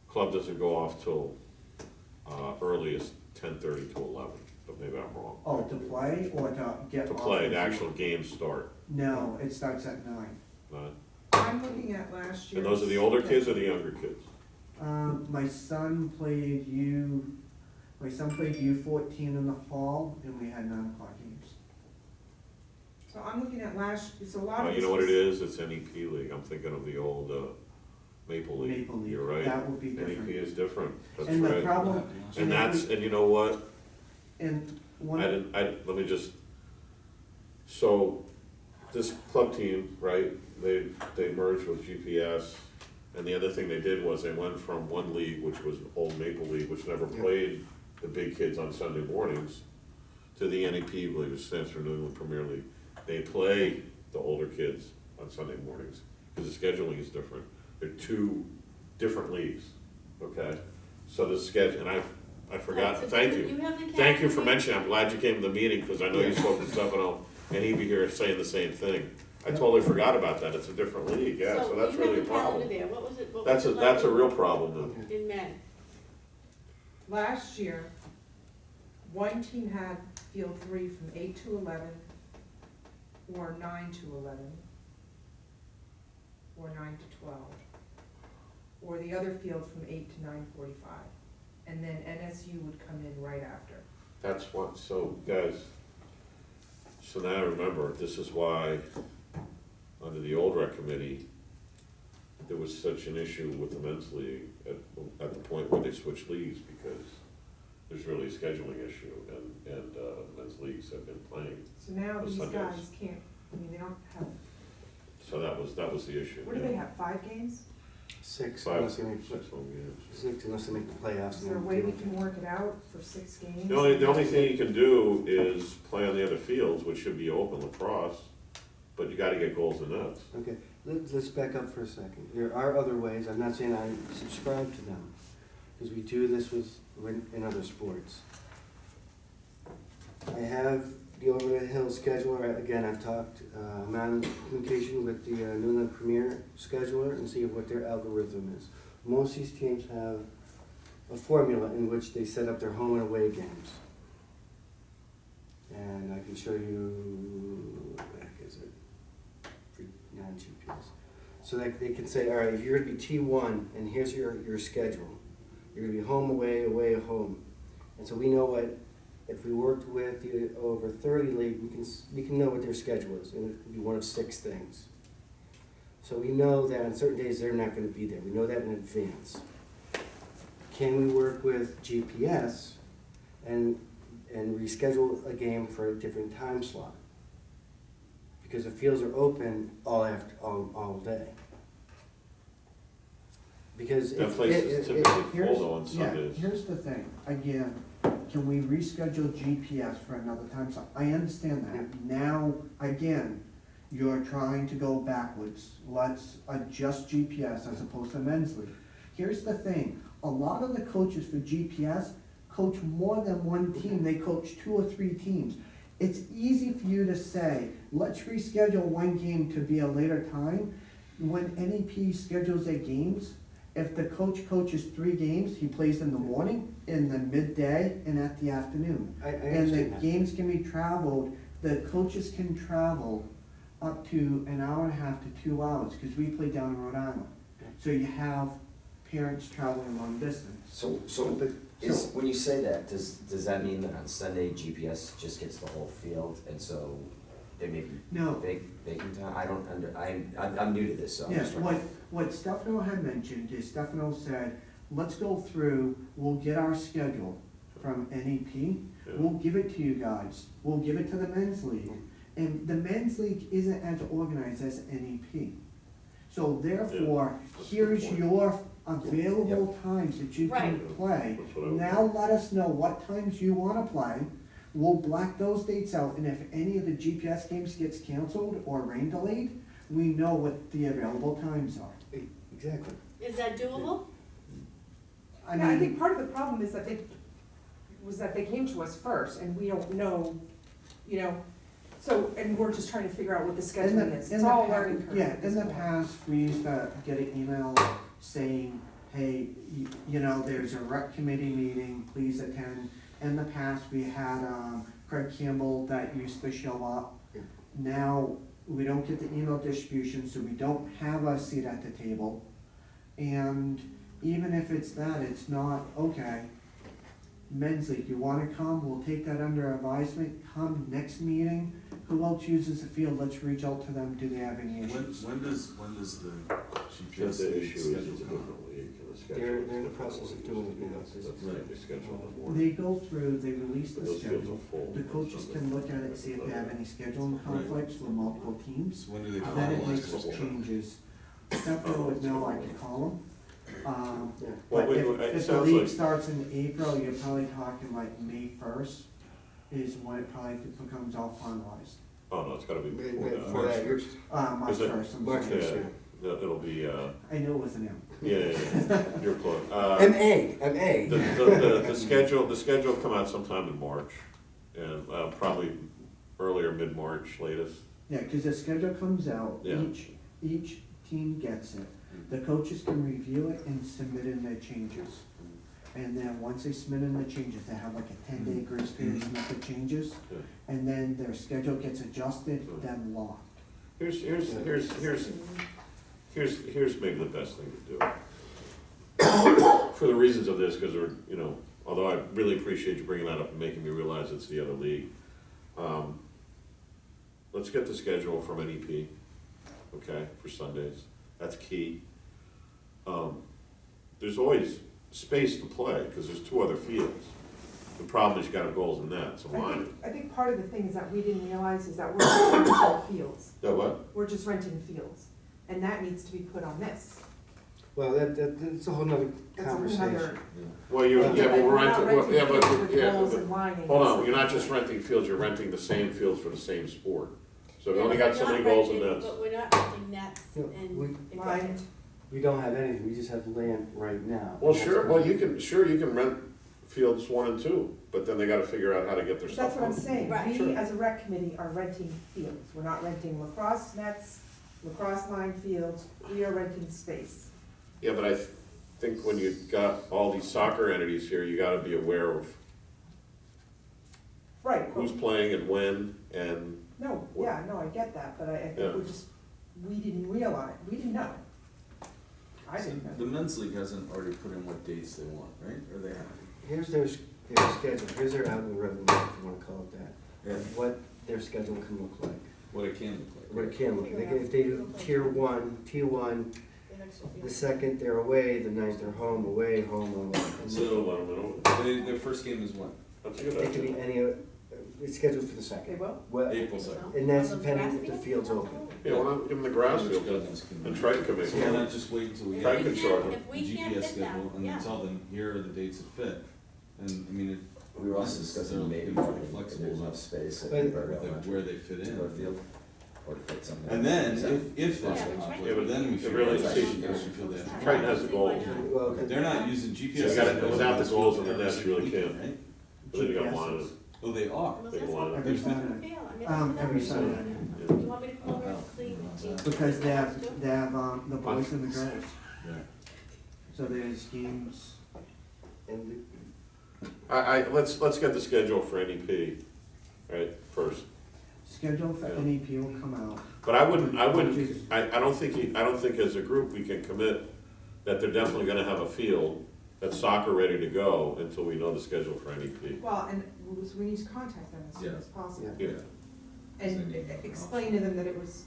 club doesn't go off till earliest 10:30 to 11, but maybe I'm wrong. Oh, to play or to get To off play, the the field? actual games start, No, it starts at 9. not, I'm looking at last year's. And those are the older kids or the younger kids? My son played U14 in the fall, and we had 9 o'clock games. So I'm looking at so a lot of You this know what was- it is? It's NEP League. I'm thinking of the old Maple League. Maple League, You're right. that would be different. NEP is different. That's And the right. problem, And and you know what? and one. Let me just, so this club team, right, they merged with GPS. And the other thing they did was they went from one league, which was old Maple League, which never played the big kids on Sunday mornings, to the NEP League, which stands for New England Premier League. They play the older kids on Sunday mornings, because the scheduling is different. They're 2 different leagues, okay? So the schedule, and I forgot, So thank do you. have the Thank you for calendar? mentioning, I'm glad you came to the meeting, because I know you spoke to Stefano, and he'd be here saying the same thing. I totally forgot about that, it's a different league, yeah, so that's really a you have the calendar problem. there, what was it? What That's was it that's a like real problem then. in May? Last year, one team had field 3 from 8 to 11, or 9 to 11, or 9 to 12, or the other field from 8 to 9:45, and then NSU would come in right after. That's what, so guys, so now remember, this is why, under the old rec committee, there was such an issue with the men's league at the point where they switched leagues, because there's really a scheduling issue, and men's leagues have been playing. So now Those these Sundays. guys can't, they don't have, So that was the issue. what do they have, 5 games? 6 Five, unless they make, 6 home games. 6 unless they make the playoffs. Is there a way we can work it out for 6 games? The only thing you can do is play on the other fields, which should be open, lacrosse, but you gotta get goals and nets. Okay, let's back up for a second. There are other ways, I'm not saying I subscribe to them, because we do this in other sports. I have the over the hill scheduler, again, I've talked, I'm on communication with the New England Premier scheduler and see what their algorithm is. Most of these teams have a formula in which they set up their home and away games. And I can show you, what the heck is it? Non-GPS. So that they can say, all right, you're gonna be T1 and here's your schedule. You're gonna be home, away, away, home. And so we know what, if we worked with the over 30 league, we can know what their schedule is, and it could be one of 6 things. So we know that on certain days they're not gonna be there. We know that in advance. Can we work with GPS and reschedule a game for a different time slot? Because the fields are open all day. Because That place is typically full though on Yeah, Sundays. here's the thing, again, can we reschedule GPS for another time? So I understand that. Now, again, you're trying to go backwards. Let's adjust GPS as opposed to men's league. Here's the thing, a lot of the coaches for GPS coach more than one team, they coach 2 or 3 teams. It's easy for you to say, let's reschedule one game to be a later time. When NEP schedules their games, if the coach coaches 3 games, he plays in the morning, in the midday, and at the afternoon. I And the understand that. games can be traveled, the coaches can travel up to an hour and a half to 2 hours, because we play down in Rhode Island. So you have parents traveling long distance. So when you say that, does that mean that on Sunday GPS just gets the whole field, and so they may be No. vacant time? I'm new to this, so I'm Yeah, just trying. what Stefano had mentioned is Stefano said, let's go through, we'll get our schedule from NEP, Yeah. we'll give it to you guys, we'll give it to the men's league. And the men's league isn't as organized as NEP. So therefore, That's a good here's point. your available times that you can Right. play. That's what I would Now let us know what times you wanna play, we'll black those dates out, and if any of the GPS games gets canceled or rain delayed, we know what the available times are. Exactly. Is that doable? I Yeah, I mean, think part of the problem is that they came to us first, and we don't know, so, and we're just trying to figure out what the scheduling is. It's all learning curve. Yeah, at this in the point. past, we used to get an email saying, hey, there's a rec committee meeting, please attend. In the past, we had Craig Campbell that used to show up. Yeah. Now, we don't get the email distribution, so we don't have a seat at the table. And even if it's that, it's not, okay, men's league, you wanna come, we'll take that under advisement, come next meeting, who else uses the field, let's reach out to them, do they have any issues? When does the GPS The league issue is schedule it's a come out? different league, and the schedule They're is in the different process of leagues. doing it now. That's Right. they schedule in the morning. They go through, they release But the those fields schedule, are full. the coaches can look at it and see if they have any scheduling conflicts with multiple teams. So when do they Then it finalize makes this? changes. Stefano would know, I could call him. Yeah. Well, But it if the sounds league like, starts in April, you're probably talking like May first is when it probably becomes all finalized. oh no, it's gotta be before Right that. before that, you're- March Is it- first, I'm March sorry. first. Yeah, no, it'll be, I knew it was an M. yeah, you're close. MA. The schedule will come out sometime in March, and, probably earlier, mid-March latest. Yeah, cause the schedule comes out, Yeah. each team gets it. The coaches can review it and submit in their changes. And then once they submit in the changes, they have like a 10-day grace period to make the changes. Yeah. And then their schedule gets adjusted, then locked. Here's maybe the best thing to do. For the reasons of this, because we're, you know, although I really appreciate you bringing that up and making me realize it's the other league. Let's get the schedule from NEP, okay, for Sundays. That's key. There's always space to play, because there's 2 other fields. The problem is you got goals in that, so line. I think part of the thing is that we didn't realize is that we're just renting fields. That what? We're just renting fields, and that needs to be put on this. Well, that's a whole nother That's a whole conversation. nother. Well, you, Like, yeah, but we're we're not renting, yeah, fields but, with yeah, goals but, and lining. hold on, you're not just renting fields, you're renting the same fields for the same sport. So we only got so many goals in nets. But we're not renting nets No, and we- equipment. Lined. We don't have anything, we just have land right now. Well, sure, well, you can rent fields 1 and 2, but then they gotta figure out how to get their But stuff. that's what I'm on. saying, Right. we Sure. as a rec committee are renting fields, we're not renting lacrosse nets, lacrosse line fields, we are renting space. Yeah, but I think when you've got all these soccer entities here, you gotta be aware of Right, who's playing and when, and, no, yeah, no, I get that, but I Yeah. think we didn't realize, we didn't know. I So didn't the know. men's league hasn't already put in what dates they want, right? Or they have? Here's their schedule, here's their out of the revenue, if you wanna call it that. Yeah. What their schedule can look like, What it can look like. what it can look like. If they do tier one, They have extra the fields. second they're away, the ninth they're home, away, home, away. so let them know. Their first game is when? That's a good It could be idea. any, it's scheduled for the They second. will? Well, April second. and that's On those depending grass if the fields? field's open. Yeah, why not give them the grass field, and Triton can make So why it. not just wait until we Try get to the control it. If we can't GPS fit them, schedule and then yeah. tell them, here are the dates that fit. And, I mean, it. We were also discussing they're maybe pretty if flexible there's enough with space at But- Newbury like Elementary where they fit to go in. field, or to fit something. And then, Is that if there's Yeah, a but conflict, Yeah, but then we it figure really out see- if you feel they have to. Triton has the goals. Well, They're not using So GPS. you gotta- schedules without the as goals in the every nets, you really weekend, can't. right? But then you got GPS one. is- Oh, they are. Well, They that's go what on. we Every feel. I Saturday. mean, Every that's Saturday. what- Do you want me to come over and clean? Because they have, the boys and the girls, Yeah. so there's games, and Let's get the schedule for NEP, right, first. schedule for Yeah. NEP will come out. But I don't think as a group we can commit that they're definitely gonna have a field that's soccer ready to go until we know the schedule for NEP. Well, and we need to contact them as soon Yeah. as possible, Yeah, and explain to them that it was,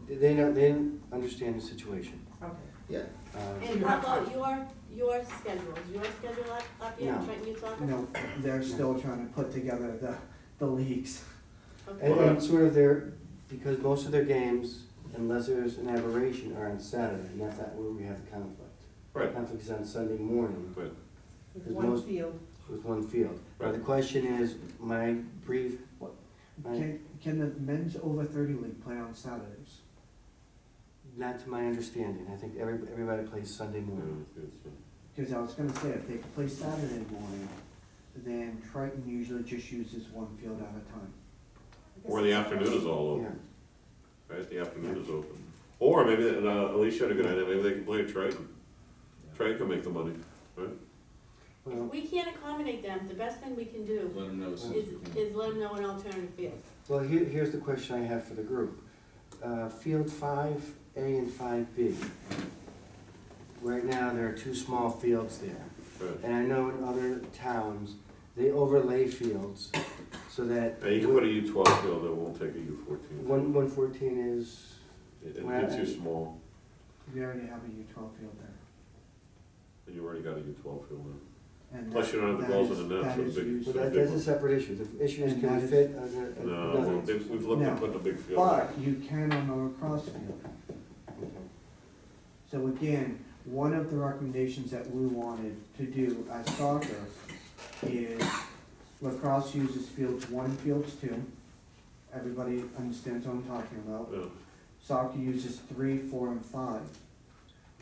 they know, they understand the situation. okay. Yeah. And how about your schedule? Is your schedule up yet, No. Trenton Youth Soccer? No, they're still trying to put together the leagues. Okay. And sort of because most of their games, unless there's an aberration, are on Saturday, and that's not where we have the conflict. right, Conflict is on Sunday morning right. With There's one most- field, with one field. Now, the Right. question is, my brief, Can the men's over 30 league play on Saturdays? not to my understanding, I think everybody plays Sunday morning. Because I was gonna say, if they could play Saturday morning, then Triton usually just uses one field at a time. I guess Or the it's- afternoon is all Yeah. open, right, the afternoon is open. Or maybe, Alicia had a good idea, maybe they can play at Triton. Triton can make the money, right? Well, If we can't accommodate them, the best thing we can do Let them know as soon as is, we can. is let them know an alternative field. well, here's the question I have for the group. Field 5A and 5B. Right now, there are two small fields there. Right. And I know in other towns, they overlay fields so that. Now, you can put a U12 field that won't take a U14. 114 is, It'd be too small, We already have a U12 field there. and you already got a U12 field now. And Plus, that- you don't have the that goals is- in the net that for the is big- used- well, So that's a separate issue. The issue is And can that we is- fit No, another? we've looked at No. putting a big field. But you can on a lacrosse field. So again, one of the recommendations that we wanted to do as soccer is lacrosse uses fields 1 and fields 2. Everybody understands what I'm talking about. Yeah. Soccer uses 3, 4, and 5.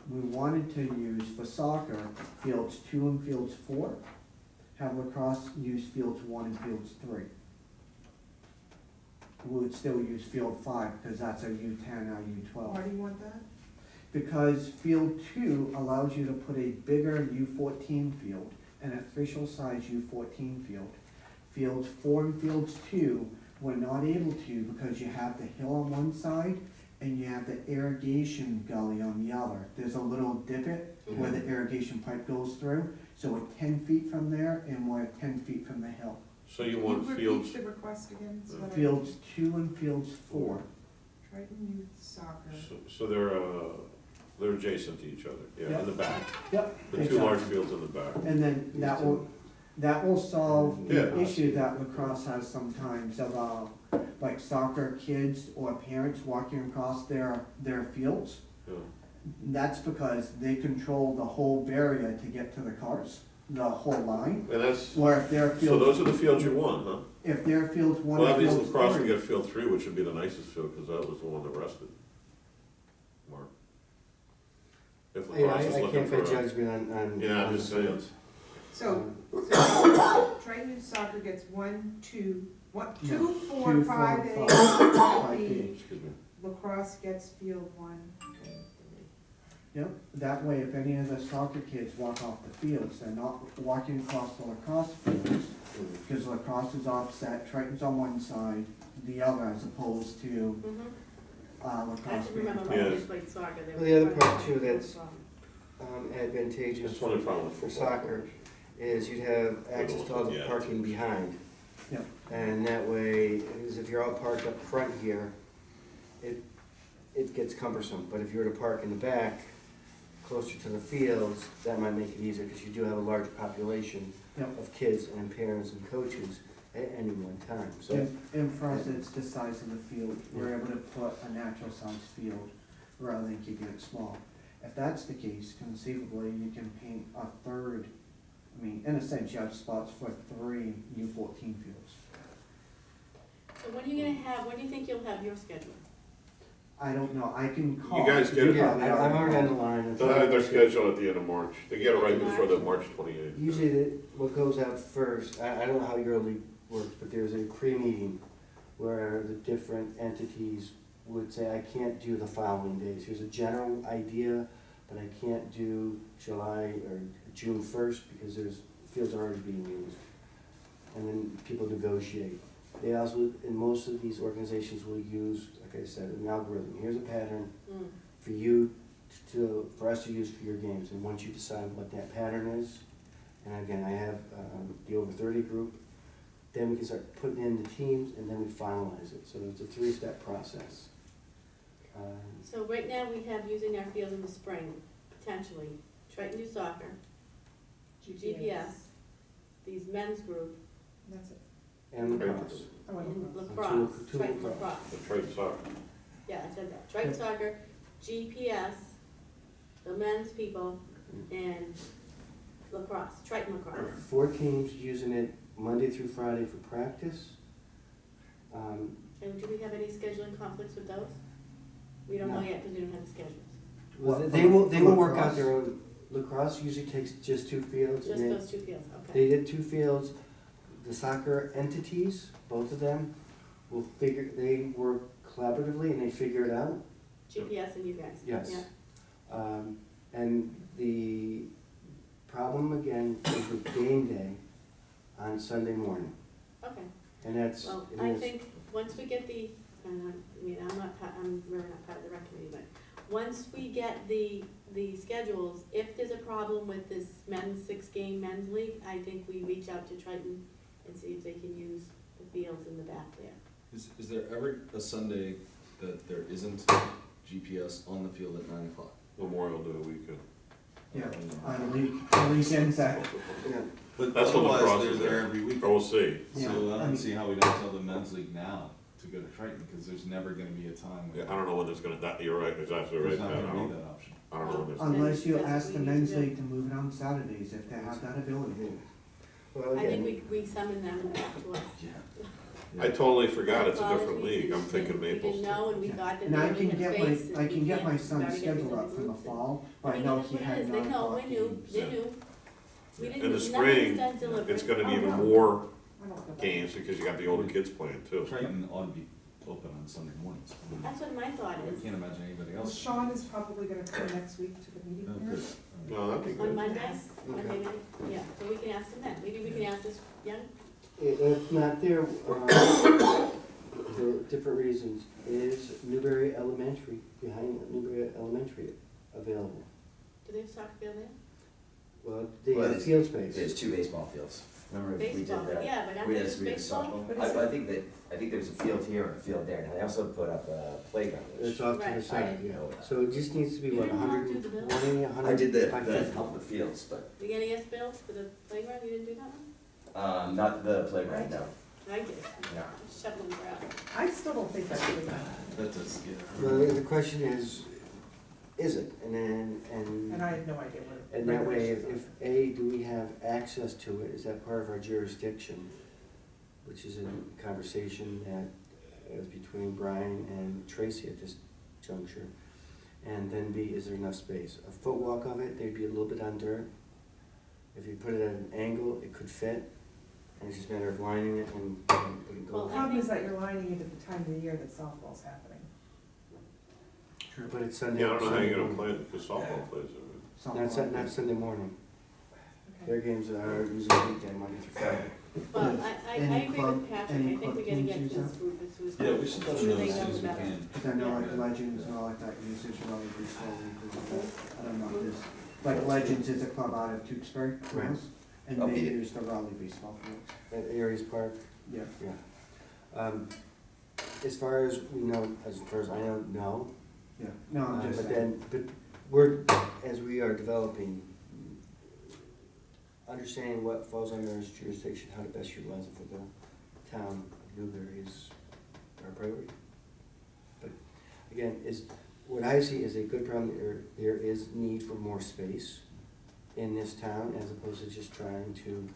We wanted to use for soccer fields 2 and fields 4. Have lacrosse use fields 1 and fields 3. We would still use field 5 because that's our U10, our U12. Why do you want that? Because field 2 allows you to put a bigger U14 field, an official size U14 field. Fields 4 and fields 2, we're not able to because you have the hill on one side and you have the irrigation gully on the other. There's a little divot where the irrigation pipe goes through, so we're 10 feet from there and we're 10 feet from the hill. So you want Can you fields, repeat the request again? So that I- Fields 2 and fields 4. Triton Youth Soccer. so they're adjacent to each other, yeah, Yeah. in the back. Yep. The two exactly. large fields in the back. And then that will solve the Yeah. issue that lacrosse has sometimes of, like soccer kids or parents walking across their fields. Yeah. That's because they control the whole barrier to get to the cars, the whole line. And that's, Or if their so field, those are the fields you want, huh? if their field's 1 Well, and obviously fields lacrosse, we 3. got field 3, which would be the nicest field, because that was the one that rested. Mark. If Yeah, lacrosse is I looking can't for fit a, judgment on. Yeah, I'm just saying. fields. So, Triton Youth Soccer gets 1, 2, 2, No, 4, 2, 4, 5A, 5, 5B. excuse me, Lacrosse gets field 1 and 3. Yep, that way if any of the soccer kids walk off the fields, they're not walking across the lacrosse fields. Because lacrosse is offset, Triton's on one side, the other, as opposed to Mm-hmm. lacrosse I just being remember on when top. we Yes. played soccer, they Well, were. the other running part, too, no that's- problem. Advantageous that's one of the problem with for football. soccer is you'd have access to all the Yeah. parking behind. Yep. And that way, because if you're all parked up front here, it gets cumbersome. But if you were to park in the back, closer to the fields, that might make it easier, because you do have a large population Yep. of kids and parents and coaches at any one time, so. And for us, it's the size of the field, we're able to put a natural sized field rather than keeping it small. If that's the case, conceivably, you can paint a third, I mean, in a sense, you have spots for 3 U14 fields. So when do you think you'll have your schedule? I don't know, I can call. You guys get it. Yeah, I'm already on the line. They'll have their schedule at the end of March. They get it right before the March 28th. Usually, what goes out first, I don't know how your league works, but there's a pre-meeting where the different entities would say, I can't do the following days. Here's a general idea, but I can't do July or June 1st because fields are already being used. And then people negotiate. They also, in most of these organizations, will use, like I said, an algorithm. Here's a pattern Mm. for you for us to use for your games. And once you decide what that pattern is, and again, I have the over 30 group, then we can start putting in the teams and then we finalize it. So it's a 3-step process. So right now, we have using our field in the spring, potentially, Triton Youth Soccer, GPS, these men's group, That's it. And lacrosse. Oh, and and lacrosse. lacrosse, Two Triton lacrosse. lacrosse. The Triton soccer. Yeah, I said that. Triton Soccer, GPS, the men's people, and lacrosse, Triton lacrosse. 4 teams using it Monday through Friday for practice. And do we have any scheduling conflicts with those? We don't know No. yet because we don't have the schedules. What, They will work out lacrosse? their own. Lacrosse usually takes just 2 fields. Just and those 2 fields, They okay. did 2 fields. The soccer entities, both of them, they work collaboratively and they figure it out. GPS and you guys. Yes. Yeah. And the problem again is with game day on Sunday morning. Okay. And that's, Well, it I is- think once we get the I mean, I'm really not part of the rec committee, but once we get the schedules, if there's a problem with this men's 6-game men's league, I think we reach out to Triton and see if they can use the fields in the back there. Is there ever a Sunday that there isn't GPS on the field at 9 o'clock? Memorial Day weekend. Yeah, on weekends that, Yeah. But That's when the otherwise, cross they're is there there. every week. Or we'll see. Yeah, So I I don't mean- see how we don't tell the men's league now to go to Triton, because there's never gonna be a time Yeah, when I don't know when there's gonna, you're right, exactly right, there's Pat. not I gonna be don't, that option. I don't know when there's. unless you That's what ask we the need to men's do. league to move it on Saturdays if they have that ability. Well, I again, think we summon them back to us. Yeah. I totally forgot it's a Well, different we league, didn't- I'm thinking We Maple's. didn't know, and we thought that And they I only can had get space, and I can we get my can't son's gotta get schedule these up for the groups and- fall, I but I mean, know that's he what it had is. They 9 know, o'clock we knew, games. they knew. We didn't, In the nothing's spring, done deliberate. it's gonna be Oh, even no. more I don't feel bad. games because you got the older kids playing too. Triton ought to be open on Sunday mornings. I mean, That's what my thought I is. can't imagine anybody Well, else. Sean is probably gonna come next week to the meeting Oh, here. good. No, that'd be On good. Monday, Monday night, yeah, so we can ask them then, maybe we can ask this young, If not there, for different reasons, is Newbury Elementary, behind Newbury Elementary available? do they have soccer field there? Well, they Well, have it's- field space. There's 2 baseball fields. Remember we did Baseball, that? yeah, but We I'm did, just we did baseball. softball. But is I think there's a field here and a field there, and they also put up a playground. which- It's off to the Right, side, right. yeah. So it just needs to be, You what, didn't want to 120, do the bill? 100? I did the by 50? public fields, but, You getting us bills for the playground, you didn't do that one? not the playground, no. I did, No. shoveling gravel. I still don't think that's good enough, That does get Well, hurt. the question is it? And then, and I have no idea what. and that way, regulations if A, do we have access to it, is that part of our jurisdiction? Which is a conversation that is between Brian and Tracy at this juncture. And then B, is there enough space? A foot walk of it, they'd be a little bit on dirt. If you put it at an angle, it could fit, and it's just a matter of lining it and it can Well, go. The problem is that you're lining it at the time of the year that softball's happening. True. But it's Sunday. Yeah, I don't know how you're Sunday gonna morning. play it because softball plays it. Not Sunday morning. Okay. Their games are usually weekday, Monday through Friday. Well, Yes. I Any agree club- with Patrick, any I think club we gotta teams get use this that? group as soon as Yeah, we possible. should let The them know sooner as they soon as we the better. can. Because I know like Yeah. Legends and all like that uses rugby slowly. I don't know if this, like Legends is a club out of Tewksbury, Right. Wales, and Oh, they yeah. use the Raleigh baseball fields. At Aries Park, Yeah. yeah. As far as we know, as far as I know, no. Yeah, no, I'm just But saying. then, but we're, as we are developing, understanding what falls under our jurisdiction, how to best utilize it for the town of Newbury is our priority. But again, what I see is a good problem, there is need for more space in this town as opposed to just trying to,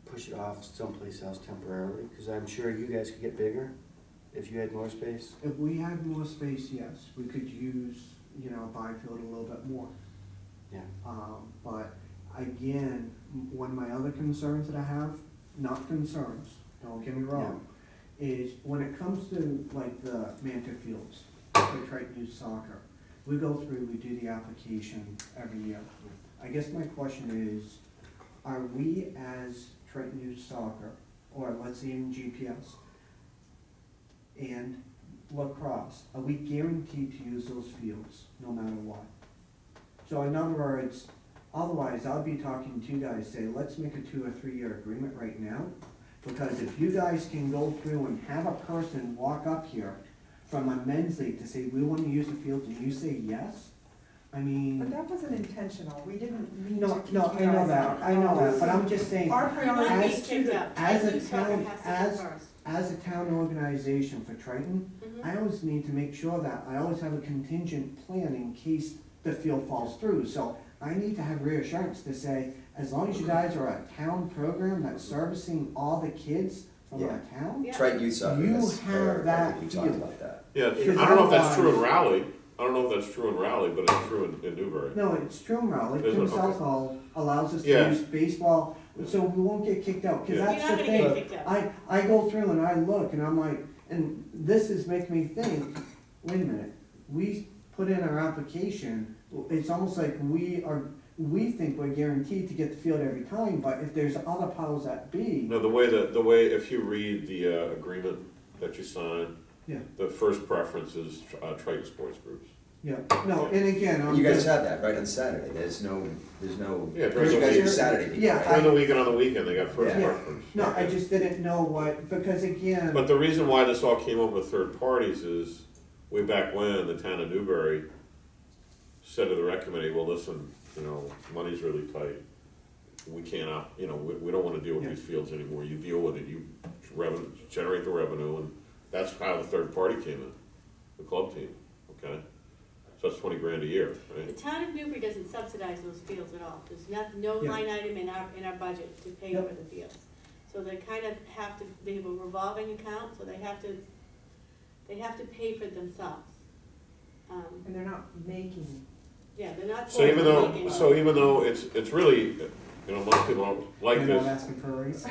push it off someplace else temporarily, because I'm sure you guys could get bigger if you had more space. If we had more space, yes, we could use, Byfield a little bit more. Yeah. But again, one of my other concerns that I have, not concerns, don't get me wrong, is when it comes to like the Manta Fields, for Triton Youth Soccer, we go through, we do the application every year. I guess my question is, are we as Triton Youth Soccer, or let's say even GPS, and lacrosse, are we guaranteed to use those fields no matter what? So in other words, otherwise I'll be talking to you guys, say, let's make a 2 or 3 year agreement right now. Because if you guys can go through and have a person walk up here from a men's league to say, we want to use the fields, and you say yes, I But mean, that wasn't intentional, we didn't mean to no, kick you no, I know guys that, out. I know that, but I'm just saying, Our You're not priority being As kicked out. as a Youth soccer town- has to go first. as a town organization for Triton, Mhm. I always need to make sure that I always have a contingent plan in case the field falls through. So I need to have reassurance to say, as long as you guys are a town program that's servicing all the kids from Yeah. our town, Yeah. Triton Youth Soccer, You that's have where I that think we talked field. about that. Yeah, Because I don't know if that's true in otherwise- Raleigh, I don't know if that's true in Raleigh, but it's true in Newbury. no, it's true, Raleigh. Is it? Tim Okay. Southall allows us to Yeah. use baseball, so we won't get kicked out, cause Yeah. that's You're not the gonna thing. get kicked out. I go through and I look and I'm like, and this is making me think, wait a minute, we put in our application, it's almost like we are we think we're guaranteed to get the field every time, but if there's other powers that be, No, the way, if you read the agreement that you sign, yeah, the first preference is Triton Sports Groups. yeah, no, and again, I'm You guys just, have that, right, on Saturday, there's no, Yeah, during you the guys week. are Saturday people, Yeah, right? During the week and on the weekend, they got first Yeah. preference. no, I just didn't know what, because again, But the reason why this all came up with third parties is, way back when, the town of Newbury said to the rec committee, well, listen, you know, money's really tight. We cannot, you know, we don't wanna deal with Yeah. these fields anymore, you deal with it, you generate the revenue, and that's how the third party came in, the club team, okay? So that's $20,000 a year, The right? town of Newbury doesn't subsidize those fields at all. There's no Yeah. line item in our budget to pay Yep. for the fields. So they kind of have to, they have a revolving account, so they have to pay for it themselves. And they're not making, Yeah, they're not. So even though, making- it's really, you know, most people don't like you're not this, asking for a raise?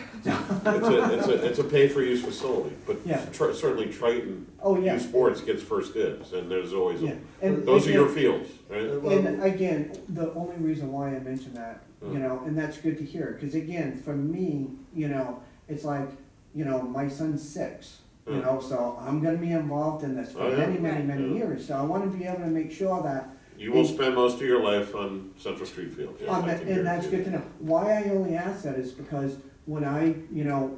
it's a pay-for-use facility, but Yeah. certainly Triton Oh, yeah. Youth Sports gets first dibs, and there's always, Yeah, and those are your again- fields, right? And again, the only reason why I mentioned that, you know, and that's good to hear, because again, for me, you know, it's like, you know, my son's 6, you know, so I'm gonna be involved in this for Oh, yeah. many, many, many Yeah. years, so I wanna be able to make sure that, You will spend most of your life on Central Street Field, yes, I can and that's guarantee good to know. Why I only ask that is because when I, you know,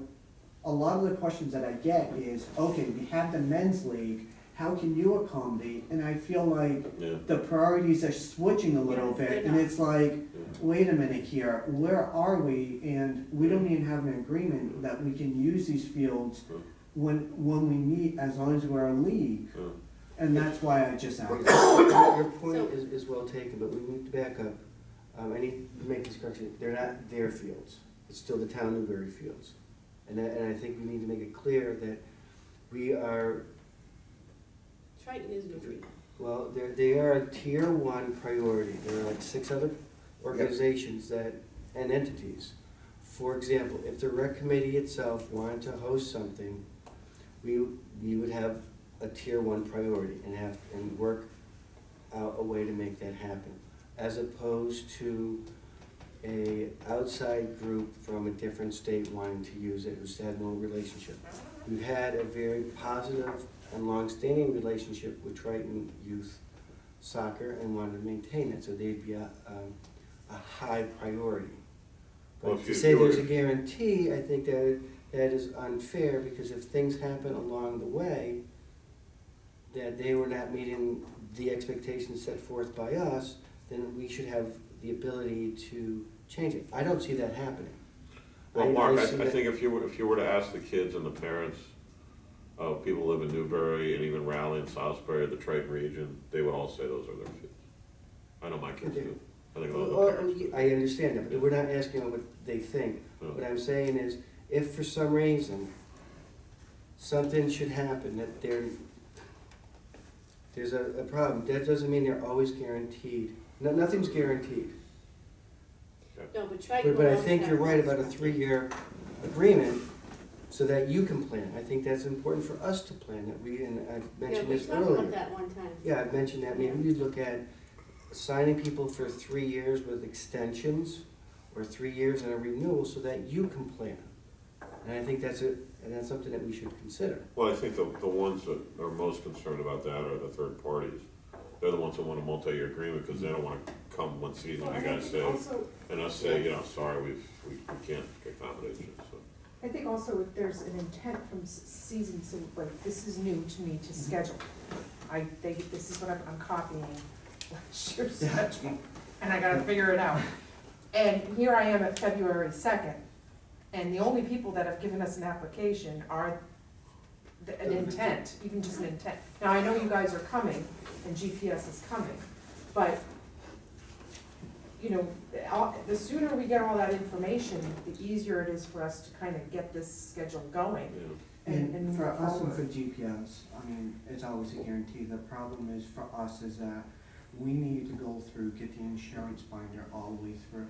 a lot of the questions that I get is, okay, we have the men's league, how can you accommodate? And I feel like Yeah. the priorities are switching a little Yes, bit, they're and not. it's like, wait a minute here, where are we? And we don't even have an agreement that we can use these fields when we meet, as long as we're a league. Yeah. And that's why I just asked. Your point So- is well taken, but we need to back up. I need to make this correction, they're not their fields, it's still the town Newbury fields. And I think we need to make it clear that we are, Triton is Newbury. well, they are a tier 1 priority. There are like 6 other organizations and entities. For example, if the rec committee itself wanted to host something, we would have a tier 1 priority and work out a way to make that happen, as opposed to a outside group from a different state wanting to use it who's had no relationship. We've had a very positive and long-standing relationship with Triton Youth Soccer and wanted to maintain it, so they'd be a high priority. Well, But if to you- say you were- there's a guarantee, I think that is unfair, because if things happen along the way, that they were not meeting the expectations set forth by us, then we should have the ability to change it. I don't see that happening. Well, Mark, see I that- think if you were to ask the kids and the parents of people who live in Newbury and even Raleigh and Salisbury, the Triton region, they would all say those are their fields. I know my kids do. I think a lot of the parents do. I understand that, but we're not asking them what they think. Yeah. What I'm saying is, if for some reason, something should happen, that there's a problem, that doesn't mean they're always guaranteed. Nothing's guaranteed. No, but Triton will But I always think have you're right about a those. 3-year agreement, so that you can plan. I think that's important for us to plan, that and I've Yeah, mentioned we this talked earlier. about that one time. Yeah, I've mentioned that, maybe we look at signing people for 3 years with extensions, or 3 years and a renewal, so that you can plan. And I think that's something that we should consider. Well, I think the ones that are most concerned about that are the third parties. They're the ones that want a multi-year agreement, because they don't wanna come one season, you guys say, also, and us say, you know, sorry, we can't accommodate you, so. I think also if there's an intent from season, so like, this is new to me to schedule. This is what I'm copying last year's schedule, and I gotta figure it out. And here I am at February 2nd, and the only people that have given us an application are an intent, even just an intent. Now, I know you guys are coming, and GPS is coming, but, you know, the sooner we get all that information, the easier it is for us to kind of get this schedule going. Yeah. And move for us and for forward. GPS, I mean, it's always a guarantee. The problem is for us is that we need to go through, get the insurance binder all the way through.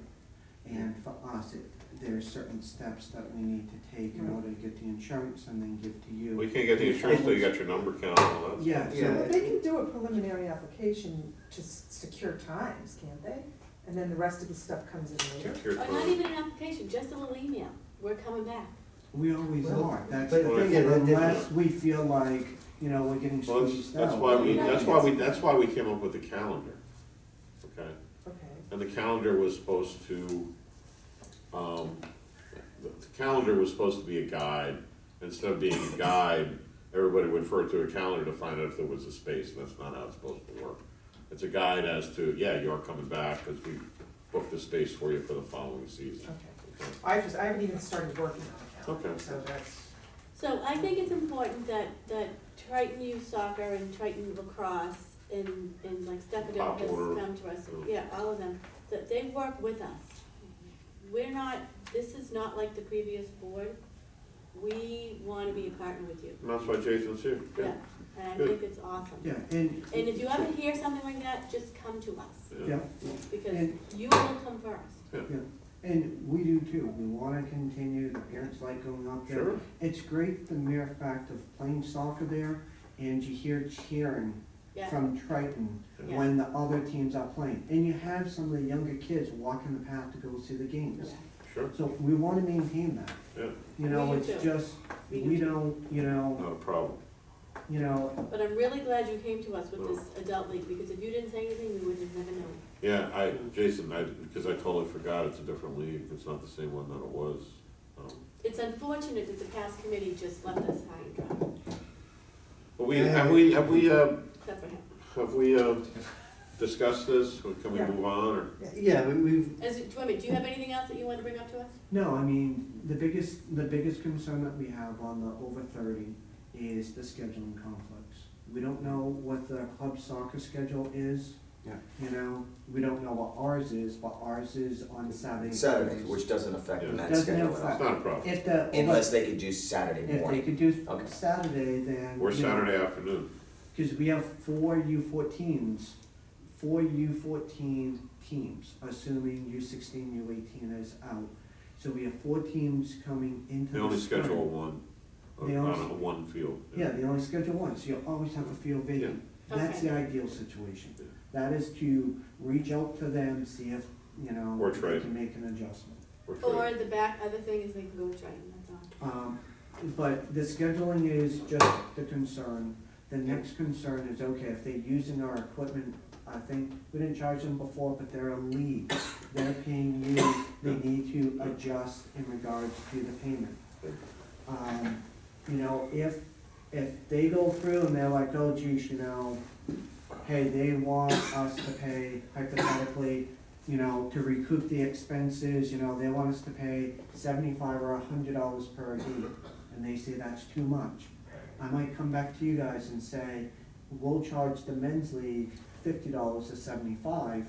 And for us, there's certain steps that we need to take in order to get the insurance and then give to you. Well, you can't get the insurance till you got your number count and all that. Yeah, Yeah. So they can do a preliminary application to secure times, can't they? and then the rest of the stuff comes in later. Take your Or not time. even an application, just a little email, we're coming back. We always Well, are, that's but the yeah, thing, that unless we feel like, you know, we're getting Well, squeezed out. that's why we came up with the calendar, okay? Okay, And the calendar was supposed to, the calendar was supposed to be a guide. Instead of being a guide, everybody would refer to a calendar to find out if there was a space, and that's not how it's supposed to work. It's a guide as to, yeah, you're coming back, because we booked the space for you for the following season. okay. Okay. I haven't even started working on the calendar, Okay. so that's, So I think it's important that Triton Youth Soccer and Triton Lacrosse and like Stefano Pop has Warner. come to us, yeah, all of them, that they work with us. We're not, this is not like the previous board. We wanna be a partner with you, And that's why Jason's here. yeah, and I Good. think it's awesome. Yeah, and, And if you ever hear something like that, just come to us, yeah, because And- you will come first. yeah, and we do too, we wanna continue, the parents like going up there. Sure. It's great, the mere fact of playing soccer there, and you hear cheering Yeah, from Triton Yeah. when the other teams are playing. And you have some of the younger kids walking the path to go see the games. Sure, So we wanna maintain that. yeah, You know, We do it's too. just, We do we too. don't, you know, not a problem. but I'm really glad you came to us with this adult league, because if you didn't say anything, we would have never known. Yeah, Jason, because I totally forgot, it's a different league, it's not the same one that it was. It's unfortunate that the past committee just left us high and dry, But except for him. have we discussed this, or can we Yeah. move on, or? Yeah, we've, Do you have anything else that you want to bring up to us? no, I mean, the biggest concern that we have on the over 30 is the scheduling conflicts. We don't know what the club soccer schedule is. Yeah. You know, we don't know what ours is, but ours is on Saturday. Saturday, which doesn't affect the Yeah. men's Doesn't schedule at It's affect- all. not a problem, If the, Unless they could do Saturday if they morning. could do Okay. Saturday, then. or you know, Saturday afternoon. Because we have four U14s, four U14 teams, assuming U16, U18 is out. So we have 4 teams coming into They the only spring. schedule one, They on only- a one field. Yeah, they only schedule one, so you'll always have a field vacant. That's Okay. the ideal situation. Yeah. That is to reach out to them, see if, you know, Or they trade. can make an adjustment. We're Or trying- the other thing is they can go to Triton, that's all. But the scheduling is just the concern. The next concern is, okay, if they're using our equipment, I think, we didn't charge them before, but they're a league. They're paying you, they need to adjust in regards to the payment. You know, if they go through and they're like, oh geez, you know, hey, they want us to pay hypothetically, you know, to recoup the expenses, you know, they want us to pay $75 or $100 per game, and they say that's too much. I might come back to you guys and say, we'll charge the men's league $50 to $75,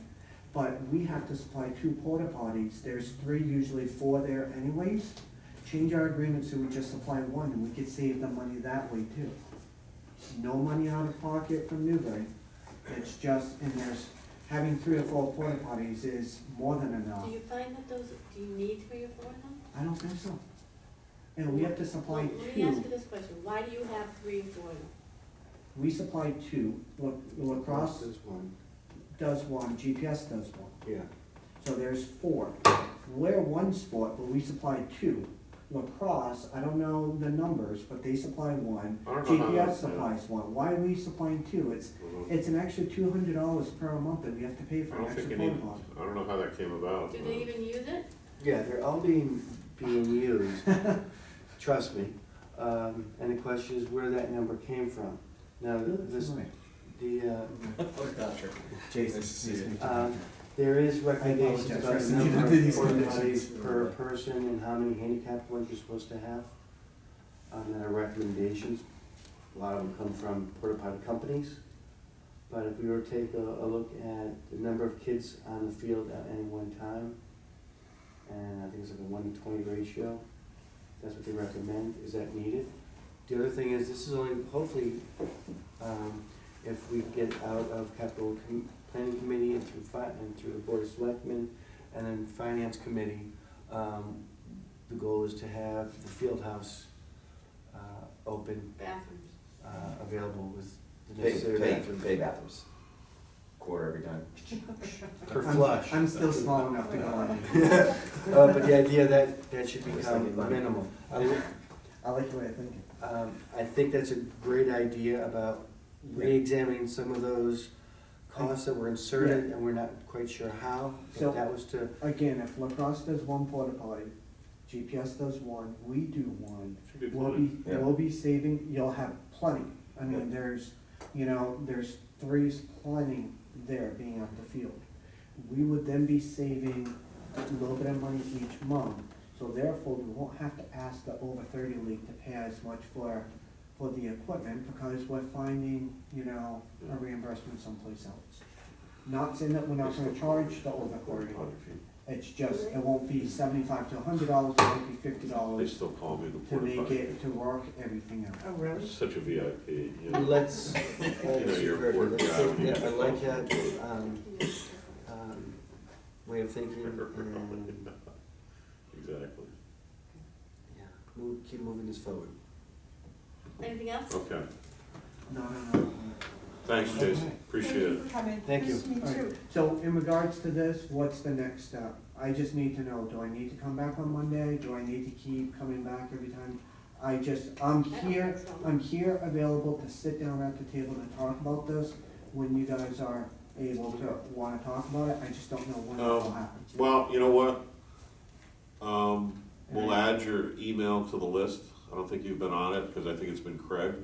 but we have to supply 2 porta potties. There's 3, usually 4 there anyways. Change our agreement so we just supply 1, and we could save the money that way too. No money out of pocket from Newbury. It's just, and there's, having 3 or 4 porta potties is more than enough. Do you find that do you need 3 or 4 of them? I don't think so. And we have to supply Well, let me ask 2. you this question, why do you have 3 or 4 of them? We supply 2. Lacrosse This one, does 1, GPS does 1. yeah. So there's 4. We're one sport, but we supply 2. Lacrosse, I don't know the numbers, but they supply 1. I don't know how GPS that's, supplies 1. Why are we supplying 2? It's an extra $200 per month that we have to pay I for an don't extra think you porta need, potty. I don't know how that came about. Do they even use it? Yeah, they're all being used, trust me. And the question is where that number came from. Now, this, Jason, there is recommendations apologize about for the number sending you to of these porta conditions. potties per person and how many handicapped ones you're supposed to have. There are recommendations. A lot of them come from porta potty companies. But if we were to take a look at the number of kids on the field at any one time, and I think it's like a 1-to-20 ratio, that's what they recommend. Is that needed? The other thing is, this is only, hopefully, if we get out of capital planning committee and through the board of selectmen and then finance committee, the goal is to have the field house open, Bathrooms. available with the necessary bathrooms. Big bathrooms. quarter every time. per flush. I'm still small enough to go in. But the idea that should I was become thinking money. minimal. I like the way you're thinking. I think that's a great idea about re-examining some of those costs that were inserted and we're not quite sure how. So- If that was to, Again, if lacrosse does one porta potty, GPS does one, we do one, Should be we'll fine. be, Yeah. we'll be saving, you'll have plenty. I Yeah. mean, there's threes plenty there being at the field. We would then be saving a little bit of money each month, so therefore we won't have to ask the over 30 league to pay as much for the equipment because we're finding, a reimbursement someplace else. Not saying that we're not gonna charge the over 30, it's just, it won't be $75 to $100, it might be They $50 still call me the to porta make potty. it, to work everything out. Oh, really? Such a VIP, you know. let's, you're a poor guy when you yeah, get I the like phone. that, way of thinking and, Exactly. yeah, keep moving this forward. Anything else? Okay. No. Thanks, Jason. Appreciate it. Thank you for coming. Thank you. Nice to meet All right, you. so in regards to this, what's the next step? I just need to know, do I need to come back on Monday? Do I need to keep coming back every time? I'm I don't here, think so. I'm here available to sit down at the table to talk about this when you guys are able to wanna talk about it. I just don't know when it will happen. Well, you know what? We'll add your email to the list. I don't think you've been on it, because I think it's been Craig.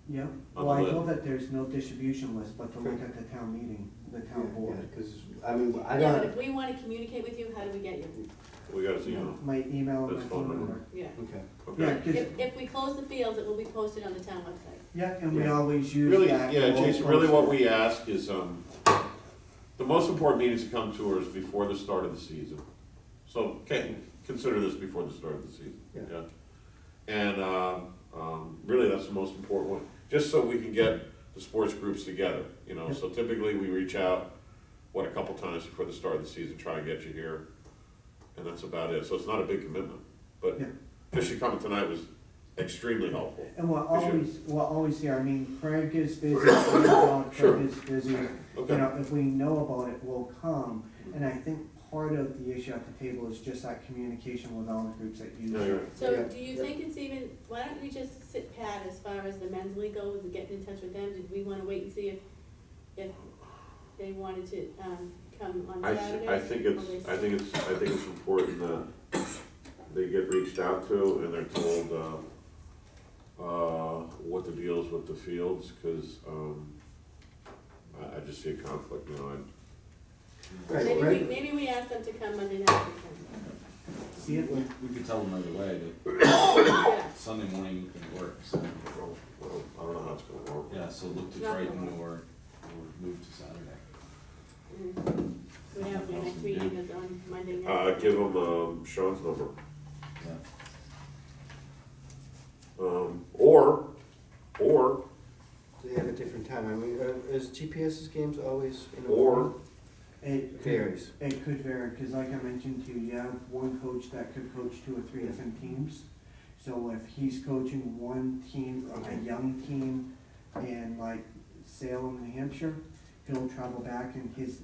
Yeah, On well, the I list. know that there's no distribution list, but to look at the town meeting, the town board. Because, I mean, I Yeah, but don't, if we wanna communicate with you, how do we get you? We got his email. My email and my That's phone phone number. Yeah. okay. Yeah, Okay. 'cause If we close the fields, it will be posted on the town website. yeah, and we Yeah. always use Really, that. yeah, We'll Jason, really post what it. we ask is, the most important meetings to come to is before the start of the season. So, okay, consider this before the start of the season, Yeah. yeah? And, really, that's the most important one, just so we can get the sports groups together, so typically we reach out, a couple times before the start of the season, try and get you here, and that's about it, so it's not a big commitment, but Yeah. just you coming tonight was extremely helpful. And we're Appreciate always here, I mean, Craig is busy, Craig Sure. is busy, Okay. if we know about it, we'll come. And I think part of the issue at the table is just that communication with all the groups that you. Yeah, you're right. So Yeah. do you think it's even, why don't we just sit pat as far as the men's league goes and get in touch with them? Did we wanna wait and see if they wanted to, come on Saturday? I think it's important that they get reached out to and they're told, what the deal is with the fields, cause, I just see a conflict, Right, Maybe right. maybe we ask them to come Monday night. if See it? We could tell them right away we that can. Yeah. Sunday morning can work, so, Well, I don't know how it's gonna work. yeah, so look to Not Triton problem. or move to Saturday. We have, our next meeting is on Monday night. Give them, Sean's number, Yeah. or, They have a different time. I mean, is GPS's games always in the Or- morning? It Varies. It could vary, cause like I mentioned to you, you have one coach that could coach 2 or 3 different teams. So if he's coaching one team, like a young team in like Salem, New Hampshire, he'll travel back and his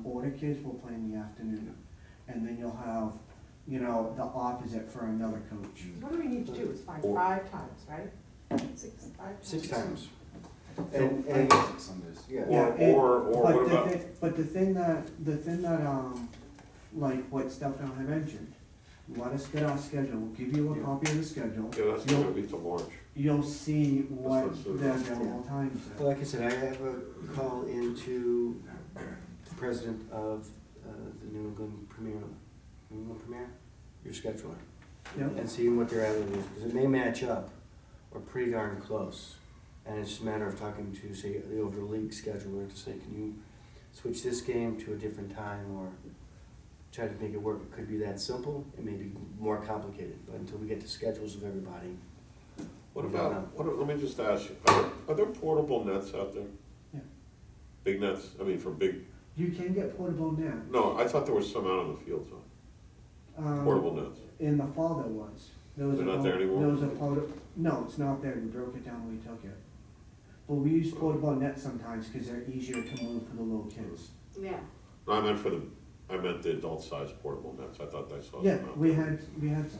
older kids will play in the afternoon. And then you'll have, the opposite for another coach. What do we need to do? It's Or- 5 times, right? 6 times. So, And, Sundays. yeah. Yeah, or But what about, the thing that, like what Stefano had mentioned, let us get our schedule, we'll give you a Yeah. copy of the schedule. yeah, that's not gonna be till March. You'll see what That's what the it is. available times Well, are. like I said, I have a call into the president of the New England Premier, your scheduler, Yep. and seeing what their attitude is, because it may match up or pretty darn close. And it's just a matter of talking to, say, the over the league scheduler to say, can you switch this game to a different time or try to make it work. It could be that simple, it may be more complicated, but until we get the schedules of everybody. What we don't know. about, let me just ask you, are there portable nets out there? Yeah. Big nets, for big, You can get portable nets. no, I thought there was some out on the fields, portable nets. In the fall there was. There was They're a not there photo- anymore? There was a photo, no, it's not there, we broke it down, we took it. But we use portable nets sometimes, cause they're easier to move for the little kids. Yeah, No, I meant the adult size portable nets, I thought I saw Yeah, some out we there. had some.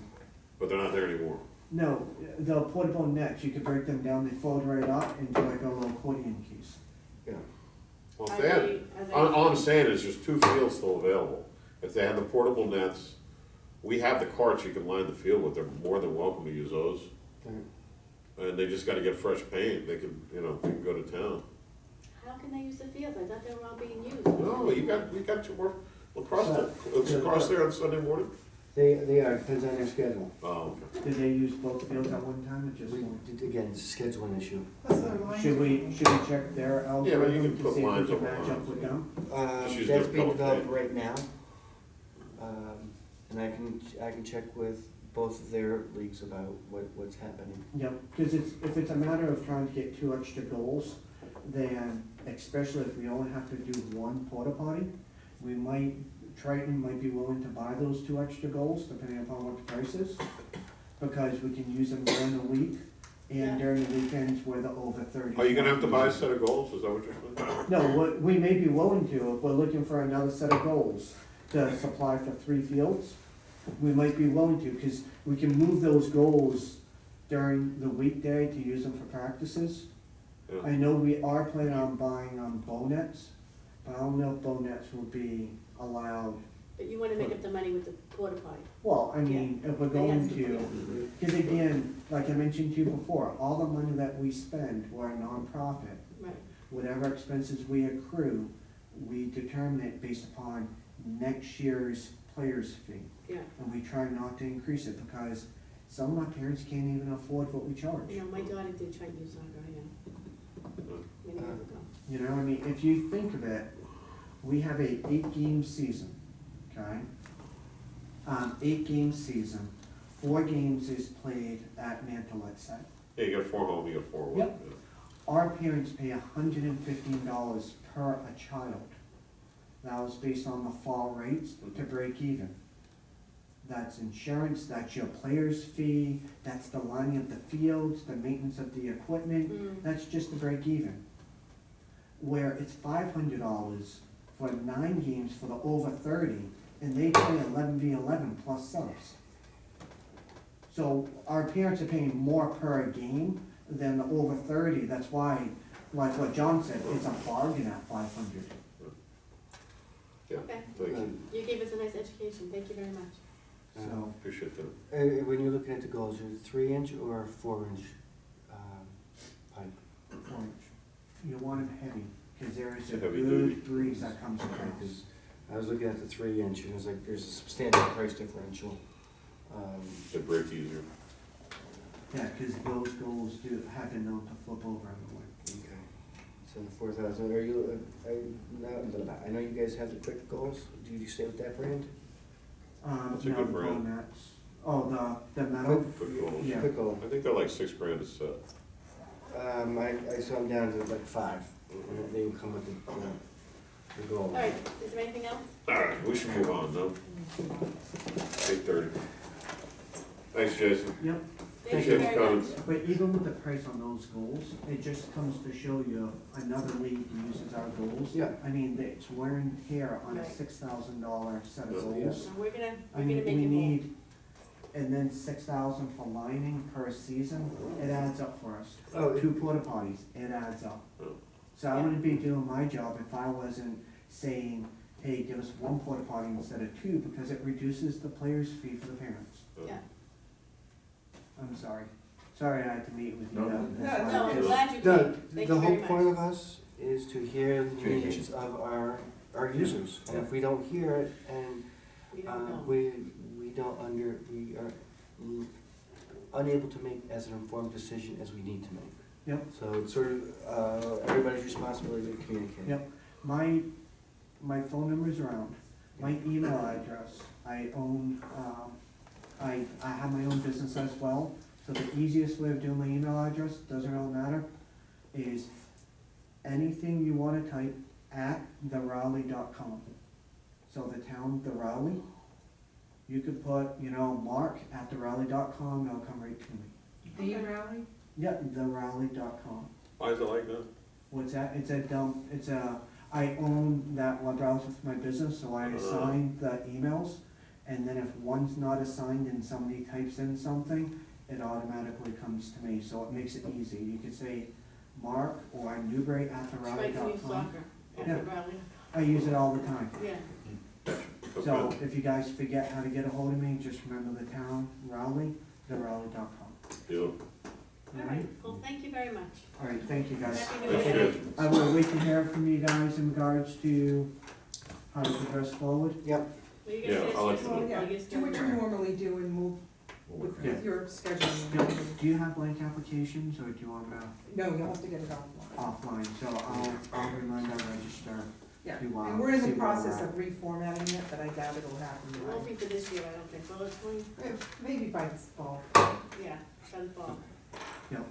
But they're not there anymore. No, the portable nets, you could break them down, they fold right up into like a little accordion case. Yeah. Well, if Are they had, are they? all I'm saying is there's 2 fields still available. If they had the portable nets, we have the carts you can line the field with, they're more than welcome to use those. Alright. And they just gotta get fresh paint, they can, they can go to town. How can they use the fields? I thought they were all being used. No, you got your work, it's across there on Sunday morning? They are, depends on their schedule. Oh, okay. Did they use both fields at one time or just We, one? again, it's a scheduling issue. Plus their lines Should are- we check their Yeah, but you can algorithm to put see if lines we can over match lines, up with yeah. them? Just use That's their being color developed paint. right now. And I can check with both of their leagues about what's happening. Yep, because if it's a matter of trying to get 2 extra goals, then especially if we only have to do 1 porta potty, Triton might be willing to buy those 2 extra goals, depending upon what the price is, because we can use them during the week Yeah. and during the weekends where the over 30. Are you gonna have to buy a set of goals, is that what you're saying? No, we may be willing to, if we're looking for another set of goals to supply for 3 fields, we might be willing to, because we can move those goals during the weekday to use them for practices. Yeah. I know we are planning on buying bow nets, but I don't know if bow nets will be allowed. But you wanna make up the money with the porta potty. Well, I mean, if we're They going have some- to, because again, like I mentioned to you before, all the money that we spend, we're a nonprofit. Right, Whatever expenses we accrue, we determine it based upon next year's player's fee. yeah. And we try not to increase it because some of my parents can't even afford what we charge. You know, my daughter did try to do soccer, I know, many years ago. You know, I mean, if you think of it, we have a 8-game season, okay? 8-game season, 4 games is played at Mantle, let's say. Yeah, you got 4 home, you got 4 away. Yep. Our parents pay $115 per a child. That was based on the fall rates to break even. That's insurance, that's your player's fee, that's the lining of the fields, the maintenance of the equipment, Mm. that's just to break even. Where it's $500 for 9 games for the over 30, and they play 11v11 plus subs. So our parents are paying more per game than the over 30, that's why, like what John said, it's a bargain at 500. Yeah, Okay. thank you, You gave us a nice education, thank you very much. So, appreciate that. When you're looking at the goals, you're 3-inch or 4-inch pipe? 4-inch. You want it heavy, because there is a It's a heavy duty. good breeze that comes across. Because I was looking at the 3-inch, and it was like, there's a substantial price differential. They break easier. Yeah, because those goals do have been known to flip over everywhere. Okay, so the 4,000, are you, I know you guys have the quick goals, do you stay with that brand? That's a No, good the brand. Bonets. Oh, the metal? Quick goals. Yeah. Quick goal. I think they're like $6,000 a set. I saw them down to like 5, and they would come with the goal. All right, is there anything else? All right, we should move on, no? 8:30. Thanks, Jason. Yep, Thank you Appreciate very the much. comments. but even with the price on those goals, it just comes to show you another league uses our goals. Yeah. I mean, it's wear and tear on a Right. $6,000 set of Yeah. goals. So we're gonna I make mean, it we whole. need, and then 6,000 for lining per season, it adds up for us. Oh, 2 porta potties, it adds up. Oh. So I wouldn't be doing my job if I wasn't saying, hey, give us 1 porta potty instead of 2, because it reduces the player's fee for the parents. Yeah. I'm sorry. Sorry I had to meet with you. No. That's why No, I I'm just- glad you The, came, thank the you whole very point much. of us is to hear the needs of our users. And if we don't hear it, and We don't know. we are unable to make as an informed decision as we need to make. Yep. So it's sort of everybody's responsibility to communicate. Yep. My phone number's around. My email address, I own, I have my own business as well. So the easiest way of doing my email address, doesn't really matter, is anything you wanna type at therowley.com. So the town, the Rowley, you could put, Mark at therowley.com, it'll come right to me. The rally? Yep, therowley.com. Why is it like that? What's that? I own that web browser for my business, so I assign the emails. And then if one's not assigned and somebody types in something, it automatically comes to me, so it makes it easy. You could say Mark or Newbury at the Triton rally.com. Youth Soccer at Yeah. the rally. I use it all the time. Yeah, So Okay. if you guys forget how to get a hold of me, just remember the town, Raleigh, theraleigh.com. Beautiful. all right, well, thank you very much. All right, thank you guys. Happy New Thank Year. you. I will wait to hear from you guys in regards to how to progress forward. Yep. Well, you Yeah, guys I'll let just- you know. Well, yeah, you just do what you don't- normally do and move with Yeah. your scheduling. Now, do you have blank applications, or do you want to No, you'll have to get it offline. offline? So I'll remind our register. Yeah, to, and we're in see the where we're process at. of reformatting it, but I doubt it'll happen. It won't be for this year, I don't think, well, it's going, Maybe by this fall. yeah, by the fall. Yep,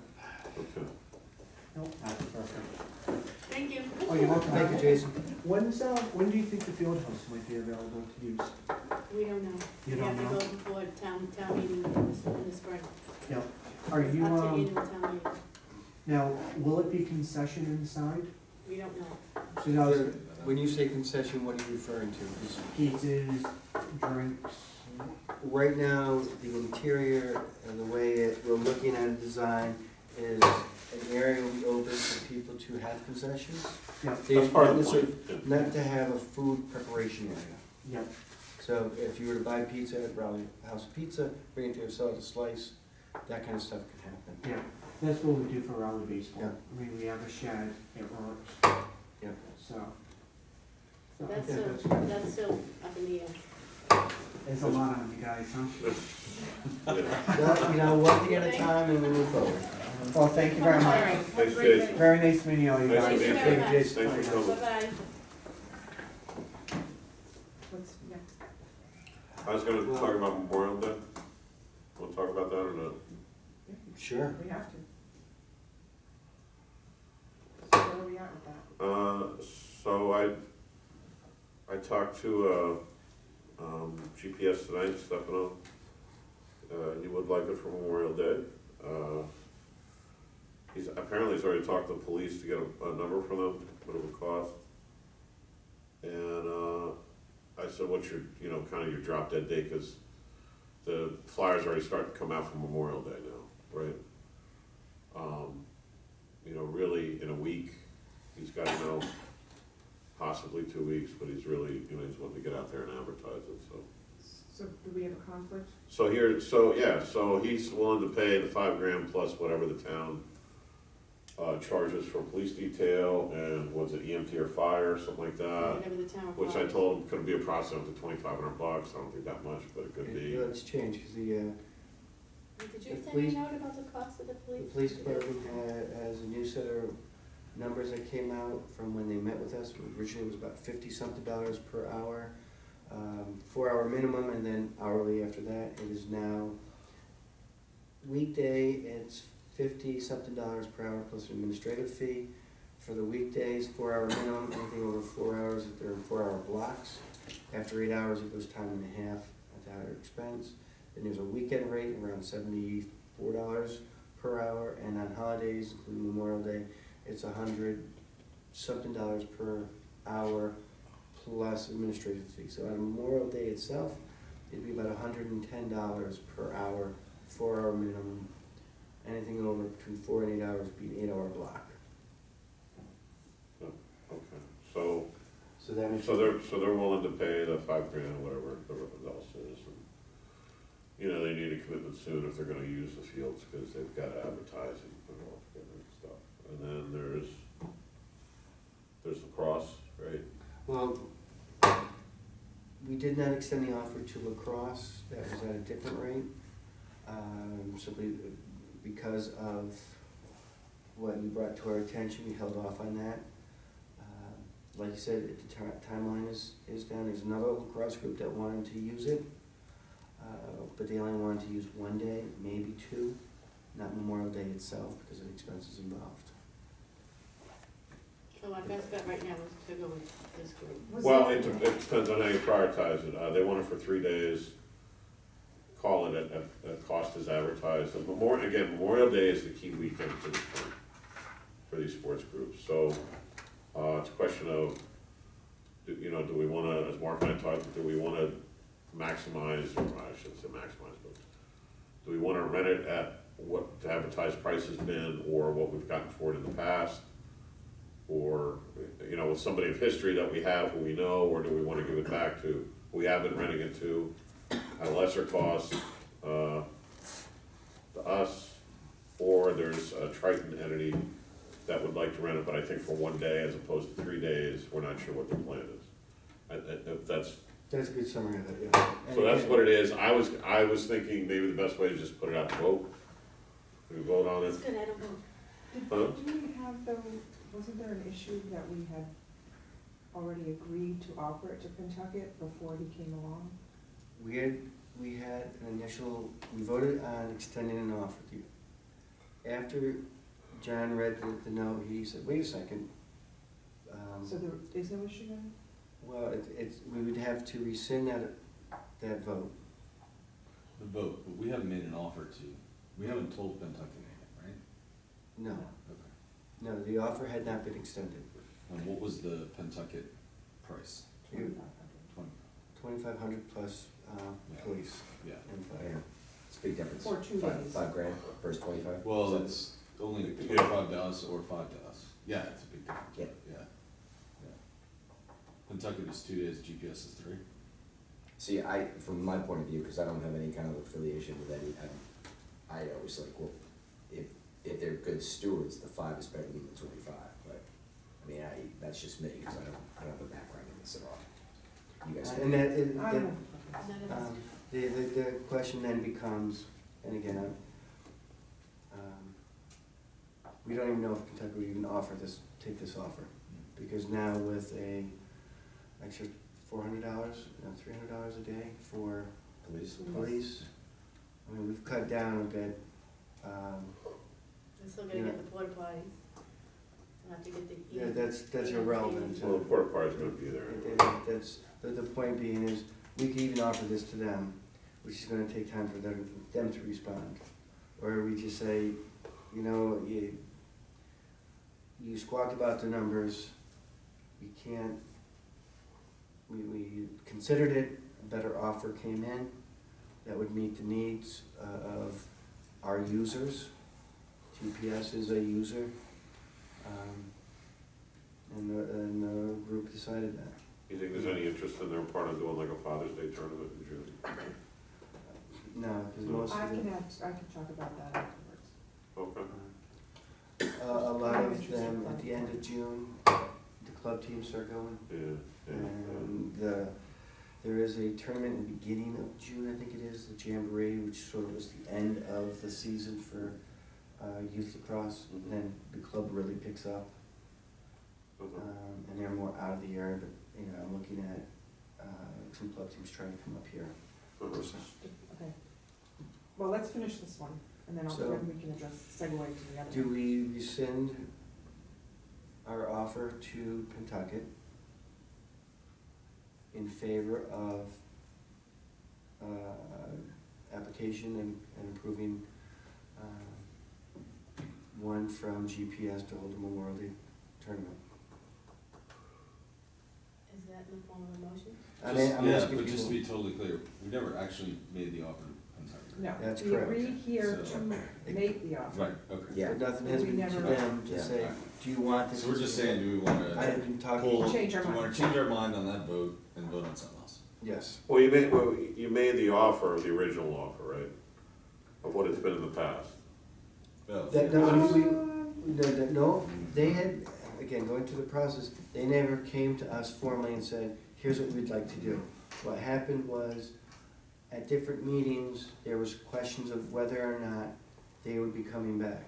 Okay. that's perfect. Thank you. Oh, you're welcome. Thank you, Jason. When do you think the field house might be available to use? We don't know. You We don't have to know? go before town meeting in the spring. Yep. Are you, Up to annual town meeting, now, will it be concession inside? we don't know. So now, When you say concession, what are you referring to? 'Cause pizzas, drinks, right now, the interior and the way we're looking at a design is an area we open for people to have concessions. yep, They- That's part of the not to- plan. Not to have a food preparation area. yep, So if you were to buy pizza at Raleigh House Pizza, bring it to yourself to slice, that kind of stuff can happen. yeah. That's what we do for rally baseball. Yeah. I mean, we have a shed, it works. Yeah. So. So I That's think still, that's good. that's still up in the air. There's a lot on you guys, huh? Yeah. Well, you know, one thing at a time and we move forward. Well, thank you very All much. right, have a Thanks, great Jason. day. Very nice meeting all you Nice guys. to meet you. Thank you very Jason. Thanks for coming. Bye-bye. What's next? I was gonna talk about Memorial Day. Want to talk about that or not? Sure. We have to. So where are we at with that? So I talked to, GPS tonight, Stefano. He would like it for Memorial Day. Apparently he's already talked to the police to get a number from them, what it would cost. And, I said, what's your, kind of your drop dead date, cause the flyers already start to come out for Memorial Day now, right? Really in a week, he's got, possibly 2 weeks, but he's really, he's wanting to get out there and advertise it, so. So do we have a conflict? So he's willing to pay the $5,000 plus whatever the town, charges for police detail and was it EMT or fire, something like that. Whatever the town Which I requires. told him could be approximately up to $2,500, I don't think that much, but it could be. It's changed, because the Did you the send me police- a note about the cost of the police? police department has a new set of numbers that came out from when they met with us. Originally it was about $50-something per hour, 4-hour minimum, and then hourly after that. It is now weekday, it's $50-something per hour plus an administrative fee. For the weekdays, 4-hour minimum, anything over 4 hours, if they're in 4-hour blocks. After 8 hours, it goes time and a half at our expense. Then there's a weekend rate around $74 per hour, and on holidays, including Memorial Day, it's $100-something per hour plus administrative fee. So on Memorial Day itself, it'd be about $110 per hour, 4-hour minimum. Anything over between 4 and 8 hours would be an 8-hour block. Okay, so that makes they're willing to pay the $5,000 or whatever else is. And, they need a commitment soon if they're gonna use the fields, cause they've gotta advertise and put it all together and stuff. And then there's lacrosse, right? Well, we did not extend the offer to lacrosse. That was at a different rate, simply because of what you brought to our attention. We held off on that. Like you said, the timeline is down. There's another lacrosse group that wanted to use it, but they only wanted to use 1 day, maybe 2, not Memorial Day itself because of the expenses involved. So my best bet right now is to go with this group. Was Well, there- it depends on how you prioritize it. They want it for 3 days. Call it at cost as advertised. And Memorial Day is the key weekend for this thing. for these sports groups. So, it's a question of, do we wanna, as Mark and I talked, do we wanna maximize, or I shouldn't say maximize, but do we wanna rent it at what the advertised price has been, or what we've gotten for it in the past? Or, with somebody of history that we have, who we know, or do we wanna give it back to, who we have been renting it to at a lesser cost, to us? Or there's a Triton entity that would like to rent it, but I think for 1 day as opposed to 3 days, we're not sure what their plan is. If that's, That's a good summary of it, yeah. so that's what it is. I was thinking maybe the best way is just put it out to vote. We vote on It's it. good, I don't know. Huh? Did we have though, wasn't there an issue that we had already agreed to offer it to Pentucket before he came along? We had an initial, we voted on extending an offer to you. After John read the note, he said, wait a second. So there is no issue then? Well, we would have to rescind that vote. The vote, but we haven't made an offer to, we haven't told Pentucket anything, right? No, Okay. no, the offer had not been extended. And what was the Pentucket price? 2,500 plus Yeah. police Yeah. and Yeah, fire. it's a big difference. For 2 days. Five grand versus 25? Well, Is it's only 25 to us or 5 to us. Yeah, it's a big difference. Yeah. Yeah. Yeah. Pentucket is 2 days, GPS is 3. See, from my point of view, because I don't have any kind of affiliation with any, I always like, well, if they're good stewards, the 5 is better than the 25, but, I mean, that's just me, because I don't have a background in this at all. You guys. And I don't know. None of us do. the question then becomes, and again, we don't even know if Kentucky would even take this offer. Because now with a extra $400, $300 a day for police, I mean, we've cut down a bit. We're still gonna get the porta potties. We'll have to get the. Yeah, that's irrelevant. Well, the porta potty's gonna be there anyway. That's, the point being is, we could even offer this to them, which is gonna take time for them to respond. Or we just say, you squawked about the numbers, we can't, we considered it, a better offer came in that would meet the needs of our users. GPS is a user, and the group decided that. You think there's any interest in their part of doing like a Father's Day tournament in June? No, because most I of the, can talk about that afterwards. Okay. a lot of them at the end of June, the club teams start going. Yeah. And there is a tournament in the beginning of June, I think it is, the Jamboree, which sort of was the end of the season for youth lacrosse. And then the club really picks up, and they're more out of the area, but, I'm looking at some club teams trying to come up here. Okay. Well, let's finish this one, and then So- then we can address, segue to the other Do one. we rescind our offer to Pentucket in favor of application and approving one from GPS to hold the Memorial Day tournament? Is that in the form of a motion? I mean, I'm asking But just to people. be totally clear, we never actually made the offer to Pentucket. No, That's we correct. agreed here So- to make the offer. Right, okay. Yeah. But nothing has We been to never- them to Yeah. say, do you want this? So we're just saying, do we wanna I have been talking, pull, do Change our we wanna mind. change our mind on that vote and vote on something else? yes. Well, you made the offer, the original offer, right? Of what it's been in the past. Well, That, no, they had, again, going through the process, they never came to us formally and said, here's what we'd like to do. What happened was, at different meetings, there was questions of whether or not they would be coming back.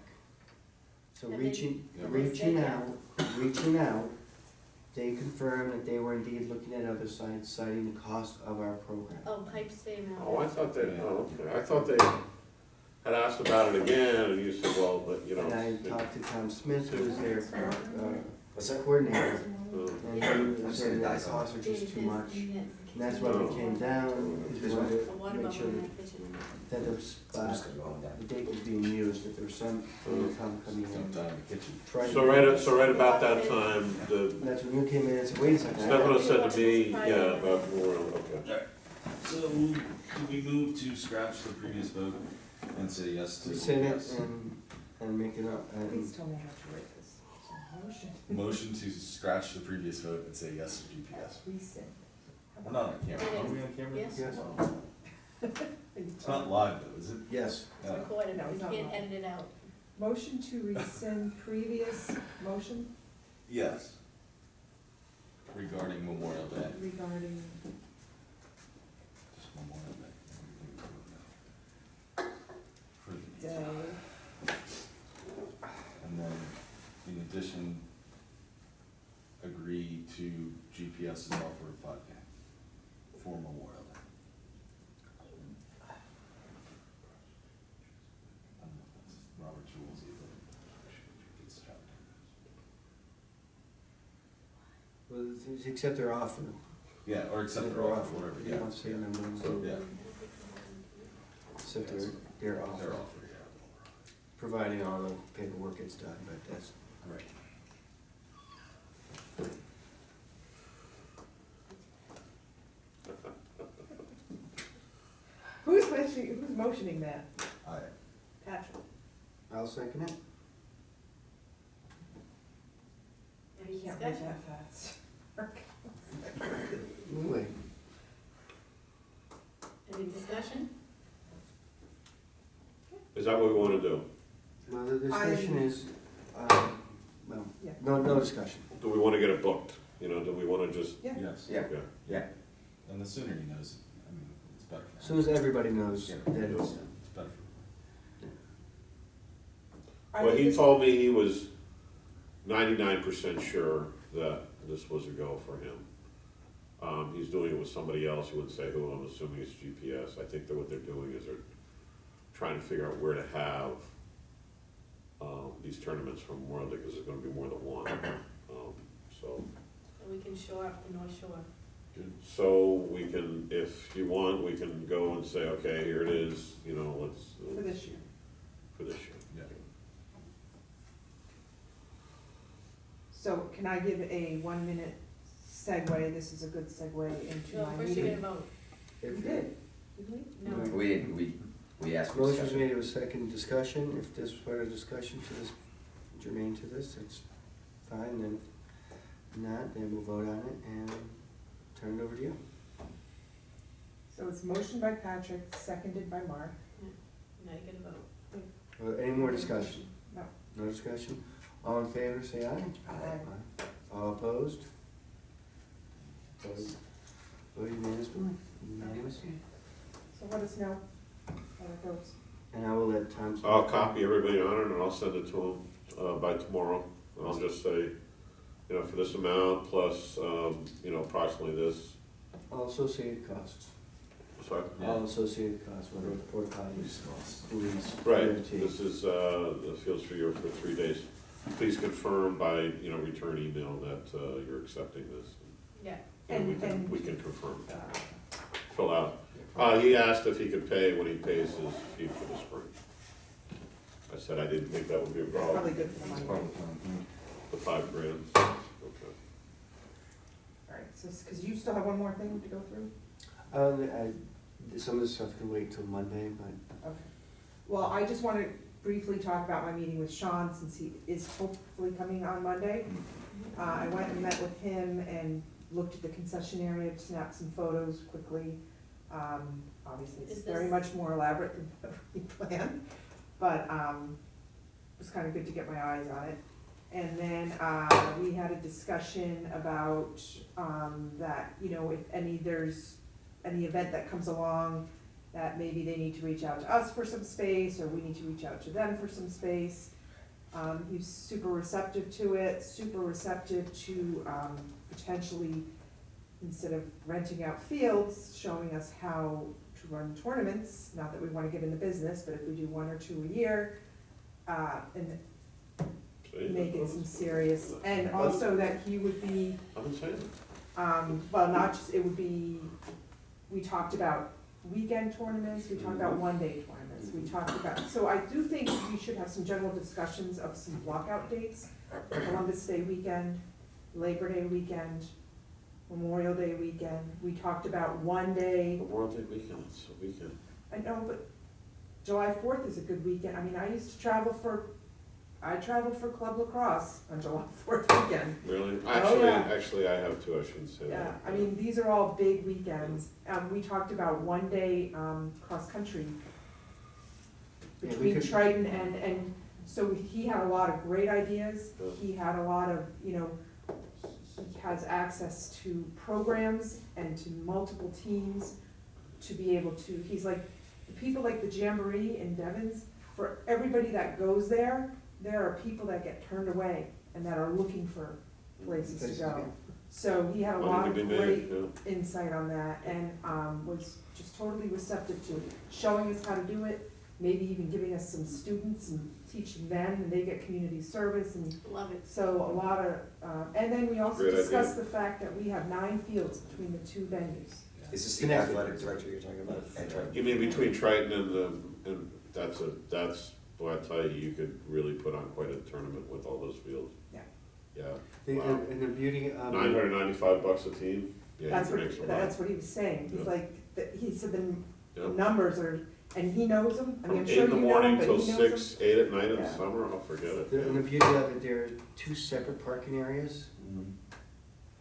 So And they- reaching Yeah. out, they confirmed that they were indeed looking at other sites, citing the cost of our program. Oh, pipes staying out. Oh, I thought they had asked about it again, and you said, well, but, And I talked to Tom Smith, who was their What's that? coordinator. Uh, And he I've was seen saying it that die costs are just too much. And that's why why we came down, because we wanted A water to make bubble sure in that that kitchen. that the I'm spot, just gonna go home then. the date was being used, if there was some income coming in. Sometime in the kitchen. Try to- So right about that time, the, And that's when you came in and said, wait a second. Stefano said to me, yeah, about Memorial, okay. So, do we move to scratch the previous vote and say yes to Say that yes? and make it up, and Please tell me how to write this. So motion. Motion to scratch the previous vote and say yes to GPS. Rescind. We're not on camera. Are we on camera? Yes. Yes. It's not live though, is it? yes. It's recorded, No, we it's not can't live. edit it out. Motion to rescind previous motion Yes. Regarding Memorial Day. regarding, Just Memorial Day. For the- day. And then, in addition, agree to GPS and offer 5K for Memorial Day. I don't know if that's Robert's rules either. It's chapter. Well, it's accept their offer. Yeah, or accept their offer, whatever, You yeah. don't say them, So, yeah. accept their Their offer, offer, yeah. providing all the paperwork gets done, but that's, Right. Who's motioning that? Aye. Patrick. I'll second it. Any Can't read discussion? that fast. Wait, Any discussion? Is that what we wanna do? well, the discussion is, well, Yeah. no discussion. Do we wanna get it booked? You know, do we wanna just, Yeah. Yes. Yeah, okay. yeah. And the sooner he knows, I mean, it's better for As soon as everybody knows Yeah. that it's, It's better for Well, he told me he was 99% sure that this was a go for him. He's doing it with somebody else, he wouldn't say who, I'm assuming it's GPS. I think that what they're doing is they're trying to figure out where to have, these tournaments from Memorial Day, because there's gonna be more than one. So, So we can shore up the North Shore. so we can, if you want, we can go and say, okay, here it is, you know, let's. For this year. For this year. Yeah. So can I give a 1-minute segue? This is a good segue into No, my first you're meeting. gonna vote. We if did, didn't we? No. Right. We didn't, we asked for motion's discussion. made, it was second discussion, if there's further discussion to this, germane to this, it's fine, then not, then we'll vote on it and turn it over to you. So it's motion by Patrick, seconded by Mark. Now you gotta vote. Any more discussion? No. No discussion? All in favor, say aye. Aye. All opposed? Voted unanimously. Unanimous. So let us know how it goes. And I will let Tom. I'll copy everybody on it and I'll send it to them, by tomorrow. And I'll just say, you know, for this amount plus, you know, approximately this. All associated costs. Sorry? All associated costs, whether it's porta potties, police. Right, DOT. this is, the fields for you for 3 days. Please confirm by, you know, return email that, you're accepting this. Yeah. And we And- we can confirm, fill out. He asked if he could pay when he pays his fee for the spring. I said I didn't think that would be a That's probably problem, good for the money. part of the plan. the $5 grand. Okay. All right, so, because you still have one more thing to go through? Some of this stuff can wait till Monday, but Okay. Well, I just want to briefly talk about my meeting with Sean, since he is hopefully coming on Monday. I went and met with him and looked at the concession area, snapped some photos quickly. Obviously, it's Is very this- much more elaborate than what we planned, but, it was kind of good to get my eyes on it. And then, we had a discussion about, that, you know, if there's any event that comes along, that maybe they need to reach out to us for some space, or we need to reach out to them for some space. He's super receptive to it, super receptive to, potentially, instead of renting out fields, showing us how to run tournaments. Not that we wanna get in the business, but if we do 1 or 2 a year, and make it some serious, and also that he would be, I've been saying it. well, not just, it would be, we talked about weekend tournaments, we talked about one-day tournaments, we talked about, so I do think we should have some general discussions of some blockout dates, Columbus Day weekend, Labor Day weekend, Memorial Day weekend, we talked about one day, Memorial Day weekend, it's a weekend. I know, but July 4th is a good weekend, I mean, I traveled for Club Lacrosse on July 4th weekend. Really? Oh, yeah. Actually, I have too, I shouldn't say that. Yeah, I mean, these are all big weekends. We talked about one day, cross-country Yeah, we between could- Triton and, so he had a lot of great ideas. Yeah. He had a lot of, he has access to programs and to multiple teams to be able to, he's like, the people like the Jamboree in Devon's, for everybody that goes there are people that get turned away and that are looking for places to go. So he had a lot of Money to be great made, yeah. insight on that and was just totally receptive to showing us how to do it, maybe even giving us some students and teaching them, and they get community service, and Love it. so a lot of, and then we also Great discussed the fact that we have 9 fields between the 2 venues. Is this the Connected. athletic director you're talking about? And Triton? You mean between Triton and that's, well, I tell you could really put on quite a tournament with all those fields. Yeah. Yeah. Wow. And the beauty of. $995 a team? Yeah, That's you can make some money. what he was saying, he's Yeah. like, he said the Yeah. numbers are, and he knows them, I mean, I'm From 8 sure in the you know morning him, but till he knows them. 6, 8 at night in the Yeah. summer, I'll forget it. And the beauty of it, there are 2 separate parking areas. Mhm.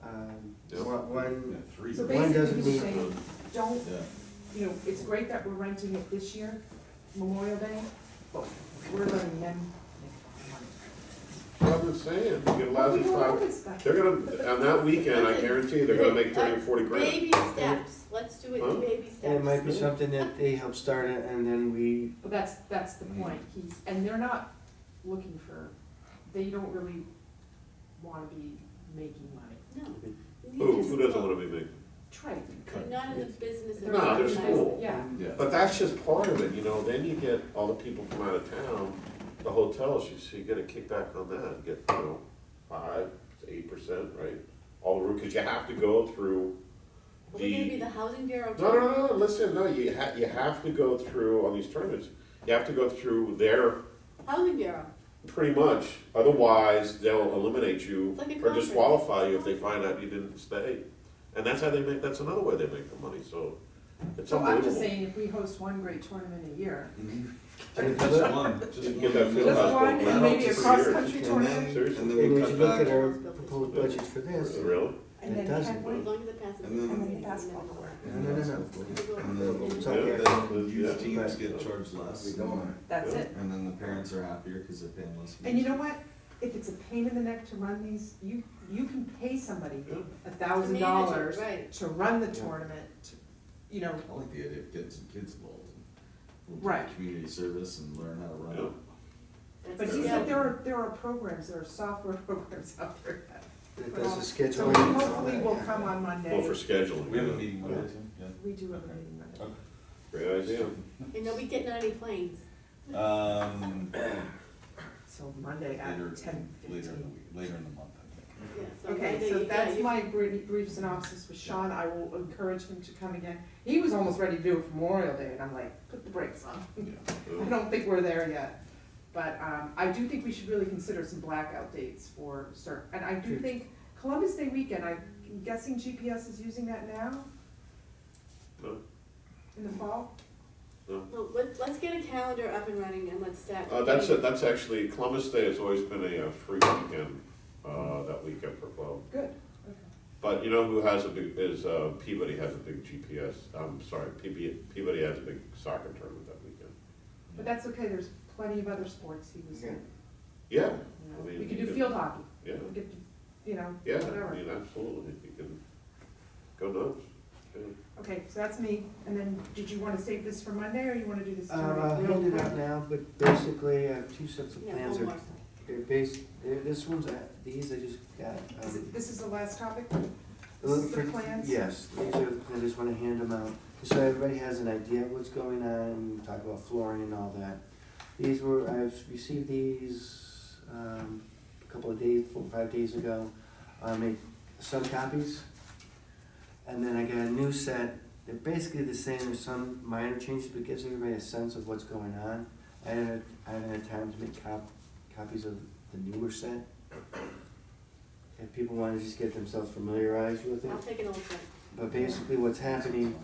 Yeah. One, Three. So One basically, doesn't he was need- saying, don't, Yeah. it's great that we're renting it this year, Memorial Day, but we're letting them What I've been saying, you get a make lousy We don't know five, this stuff. they're gonna, on that weekend, I guarantee they're gonna make 30 or 40 grand. Baby steps, let's do it Huh? in baby steps. and it might be something that they help start it and then we, But that's the point, and they're not looking for, they don't really wanna be making money. No. Who doesn't wanna be making? Triton. They're not in the business of. No, they're organizing. school. Yeah, Yeah. But that's just part of it, then you get all the people from out of town, the hotels, you get a kickback on that, you get, 5 to 8%, right? All the room, cause you have to go through Are we gonna be the housing bureau? No, listen, you have to go through, on these tournaments, you have to go through their, Housing bureau. pretty much, otherwise they'll eliminate you It's like a or conference. disqualify you if they find out you didn't stay. And that's how that's another way they make the money, so it's so I'm just unbelievable. saying, if we host one great tournament a year, And just one, just Get one. that field just house one, built. and maybe a Years. cross-country And tournament, Seriously? then and we as cut you look back. at our proposed budget for this, Really? and It then doesn't. Kent As Wood. long as it passes. And then- the- And basketball court. No, no, no. And then It's Yeah, okay. the youth yeah. teams get charged less. That's Yeah. it. And then the parents are happier because they're paying less. And you know what? If it's a pain in the neck to run these, you can pay somebody Yeah. $1,000 Right. to run the tournament, I like the idea of getting some kids involved. and Right. Community service and learn how to run Yeah. it. But That's he the said deal. there are programs, there are software programs out there that. it does the So scheduling. and all hopefully that. we'll come on Monday. Well, for scheduling. We have a yeah. meeting Monday too, yeah. We do have a meeting Monday. Great idea. And nobody's getting on any planes. So Monday at Later, 10:15. later in the week, later in the month, I think. Yeah, so Okay, Monday, so yeah, that's you- my brief synopsis with Sean. I will encourage him to come again. He was almost ready to do it for Memorial Day, and I'm like, put the brakes on. I don't think we're there yet. But I do think we should really consider some blackout dates for start. And I do think Columbus Day weekend, I'm guessing GPS is using that now? No. In the fall? Well, let's get a calendar up and running and let's start. That's actually, Columbus Day has always been a free weekend, that weekend for club. Good. But you know who has a big, is Peabody has a big GPS, I'm sorry, Peabody has a big soccer tournament that weekend. But that's okay, there's plenty of other sports, he was saying. Yeah, You I know, mean, we could you do could- field hockey, yeah, we could, yeah, whatever. I mean, absolutely, you can go nuts. Yeah. Okay, so that's me, and then, did you wanna save this for Monday, or you wanna do this I'll tonight? hand it out now, but basically I have 2 sets of Yeah, plans. one more. This one's, these I just got. This is the last topic? This is the plans? Yes, these are, I just wanna hand them out, so everybody has an idea of what's going on, we talk about flooring and all that. I've received these, couple of days, 4 or 5 days ago, made some copies. And then I got a new set. They're basically the same. There's some minor changes, but it gives everybody a sense of what's going on. I haven't had time to make copies of the newer set. If people want to just get themselves familiarized with it. I'll take an old set. But basically what's happening,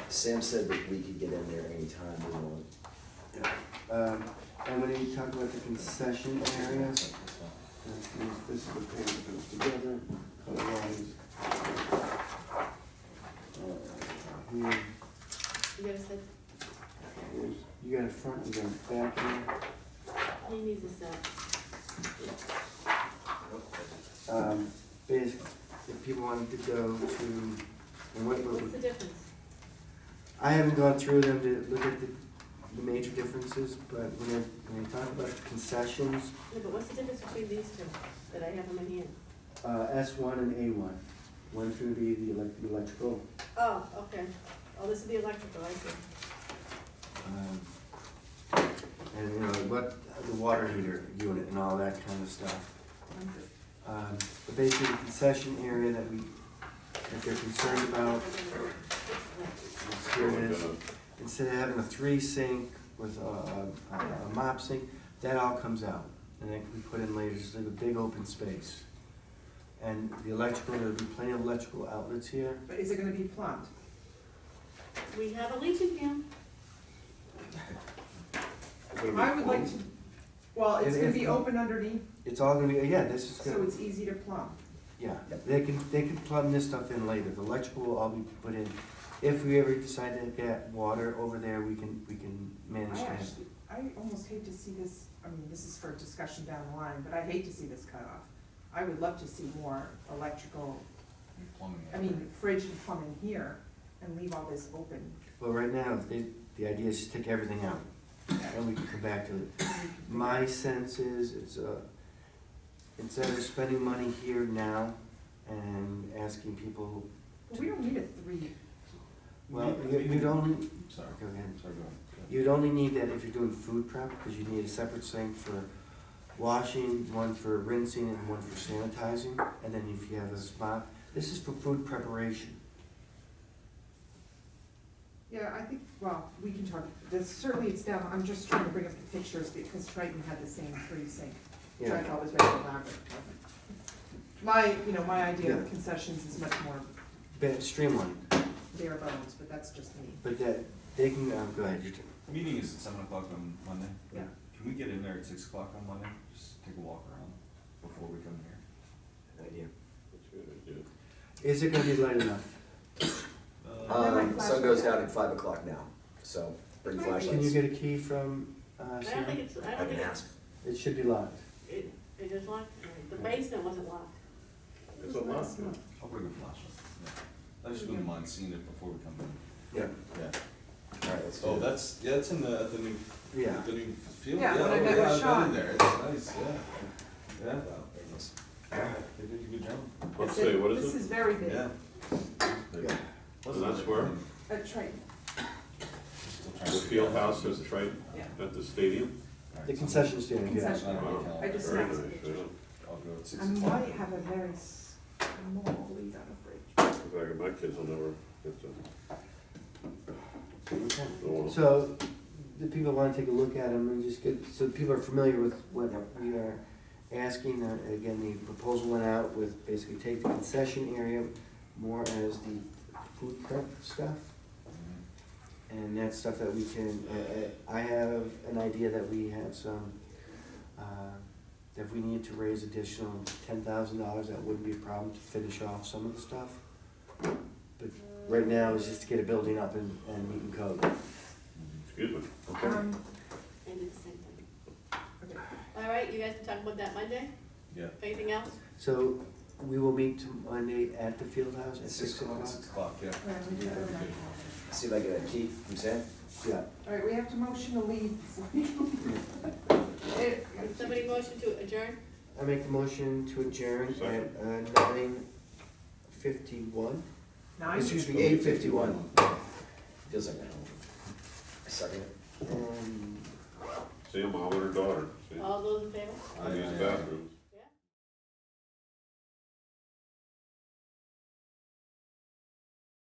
Sam said that we could get in there anytime we want. and when you talk about the concession area, this is the page that goes together, otherwise. Here, You got a set? you got a front, you got a back here. He needs a set. Basically, if people wanted to go to, and What's the difference? I haven't gone through them to look at the major differences, but when you talk about concessions, No, but what's the difference between these two that I have in my hand? S1 and A1. One's gonna be the electrical. Oh, okay. Oh, this is the electrical, I see. And you know, what, the water heater unit and all that kind of stuff. But basically the concession area that they're concerned about, here it is. Instead of having a 3 sink with a mop sink, that all comes out. And that can be put in later, just like a big open space. And the electrical, there'll be plenty of electrical outlets here. But is it gonna be plumbed? We have a leaching field. I would like to, well, it's gonna be open underneath, It's all gonna be, yeah, this is so gonna, it's easy to plumb. yeah, they can plumb this stuff in later. The electrical will all be put in. If we ever decide to get water over there, we can manage that. I almost hate to see this, I mean, this is for discussion down the line, but I hate to see this cut off. I would love to see more electrical, I mean, fridge and plumbing here, and leave all this open. Well, right now, the idea is to take everything out, and we can come back to it. My sense is, it's instead of spending money here now and asking people, But we don't need a 3. well, you'd only, Sorry. go ahead. Sorry, go ahead. You'd only need that if you're doing food prep, because you need a separate sink for washing, one for rinsing, and one for sanitizing. And then if you have a spot, this is for food preparation. Yeah, I think, well, we can talk, certainly it's down, I'm just trying to bring up the pictures because Triton had the same 3 sink, which I Yeah. thought was very elaborate. My idea of concessions is much more But streamlined, bare bones, but that's just me. but that, they can, go ahead, your turn. Meeting is at 7 o'clock on Monday. Yeah. Can we get in there at 6 o'clock on Monday? Just take a walk around before we come here. Good idea. That's a good idea. Is it gonna be light enough? Sun goes down at 5 o'clock now, so bring Can flashlights. Can you get a key from, I don't Sam? think it's, I I don't can think ask. It should be locked. it is locked. The basement wasn't locked. It's a lot. I'll bring a flashlight. Yeah. I just wouldn't mind seeing it before we come in. Yeah. Yeah. All right, let's do Oh, it. it's at the new, Yeah. the new field? Yeah, when I oh, met yeah, with I've Sean. been in there, it's nice, yeah. Yeah, they did a good job. Let's see, what is This it? is very big. Yeah. Yeah. And that's where? At Triton, The field house is right yeah. at the stadium? The concession stand, yeah. Concession. I just Very snapped some nice, pictures. I'll go at 6 I o'clock. might have a very small lead on a bridge. If I get my kids will never get to. Okay. Oh, So, the people wanna take a look at them and just get, so people are familiar with what we are asking. Again, the proposal went out with basically take the concession area more as the food prep stuff. And that's stuff that we can, I have an idea that we have some, that if we need to raise additional $10,000, that wouldn't be a problem to finish off some of the stuff. But right now is just to get a building up and meet in code. Excuse me. Okay? I did the same thing. Okay. All right, you guys can talk about that Monday? Yeah. Anything else? So we will meet Monday at the field house at 6 o'clock? 6 o'clock, yeah. All right, we do that overnight. See if I get a key from Sam. Yeah. All right, we have to motion to leave. Somebody motion to adjourn? I make the motion to adjourn at Second. 9:51. 9? Excuse me, 8:51. Feels like that. I second it. See a mom and her daughter, see, All those in favor? in these bathrooms.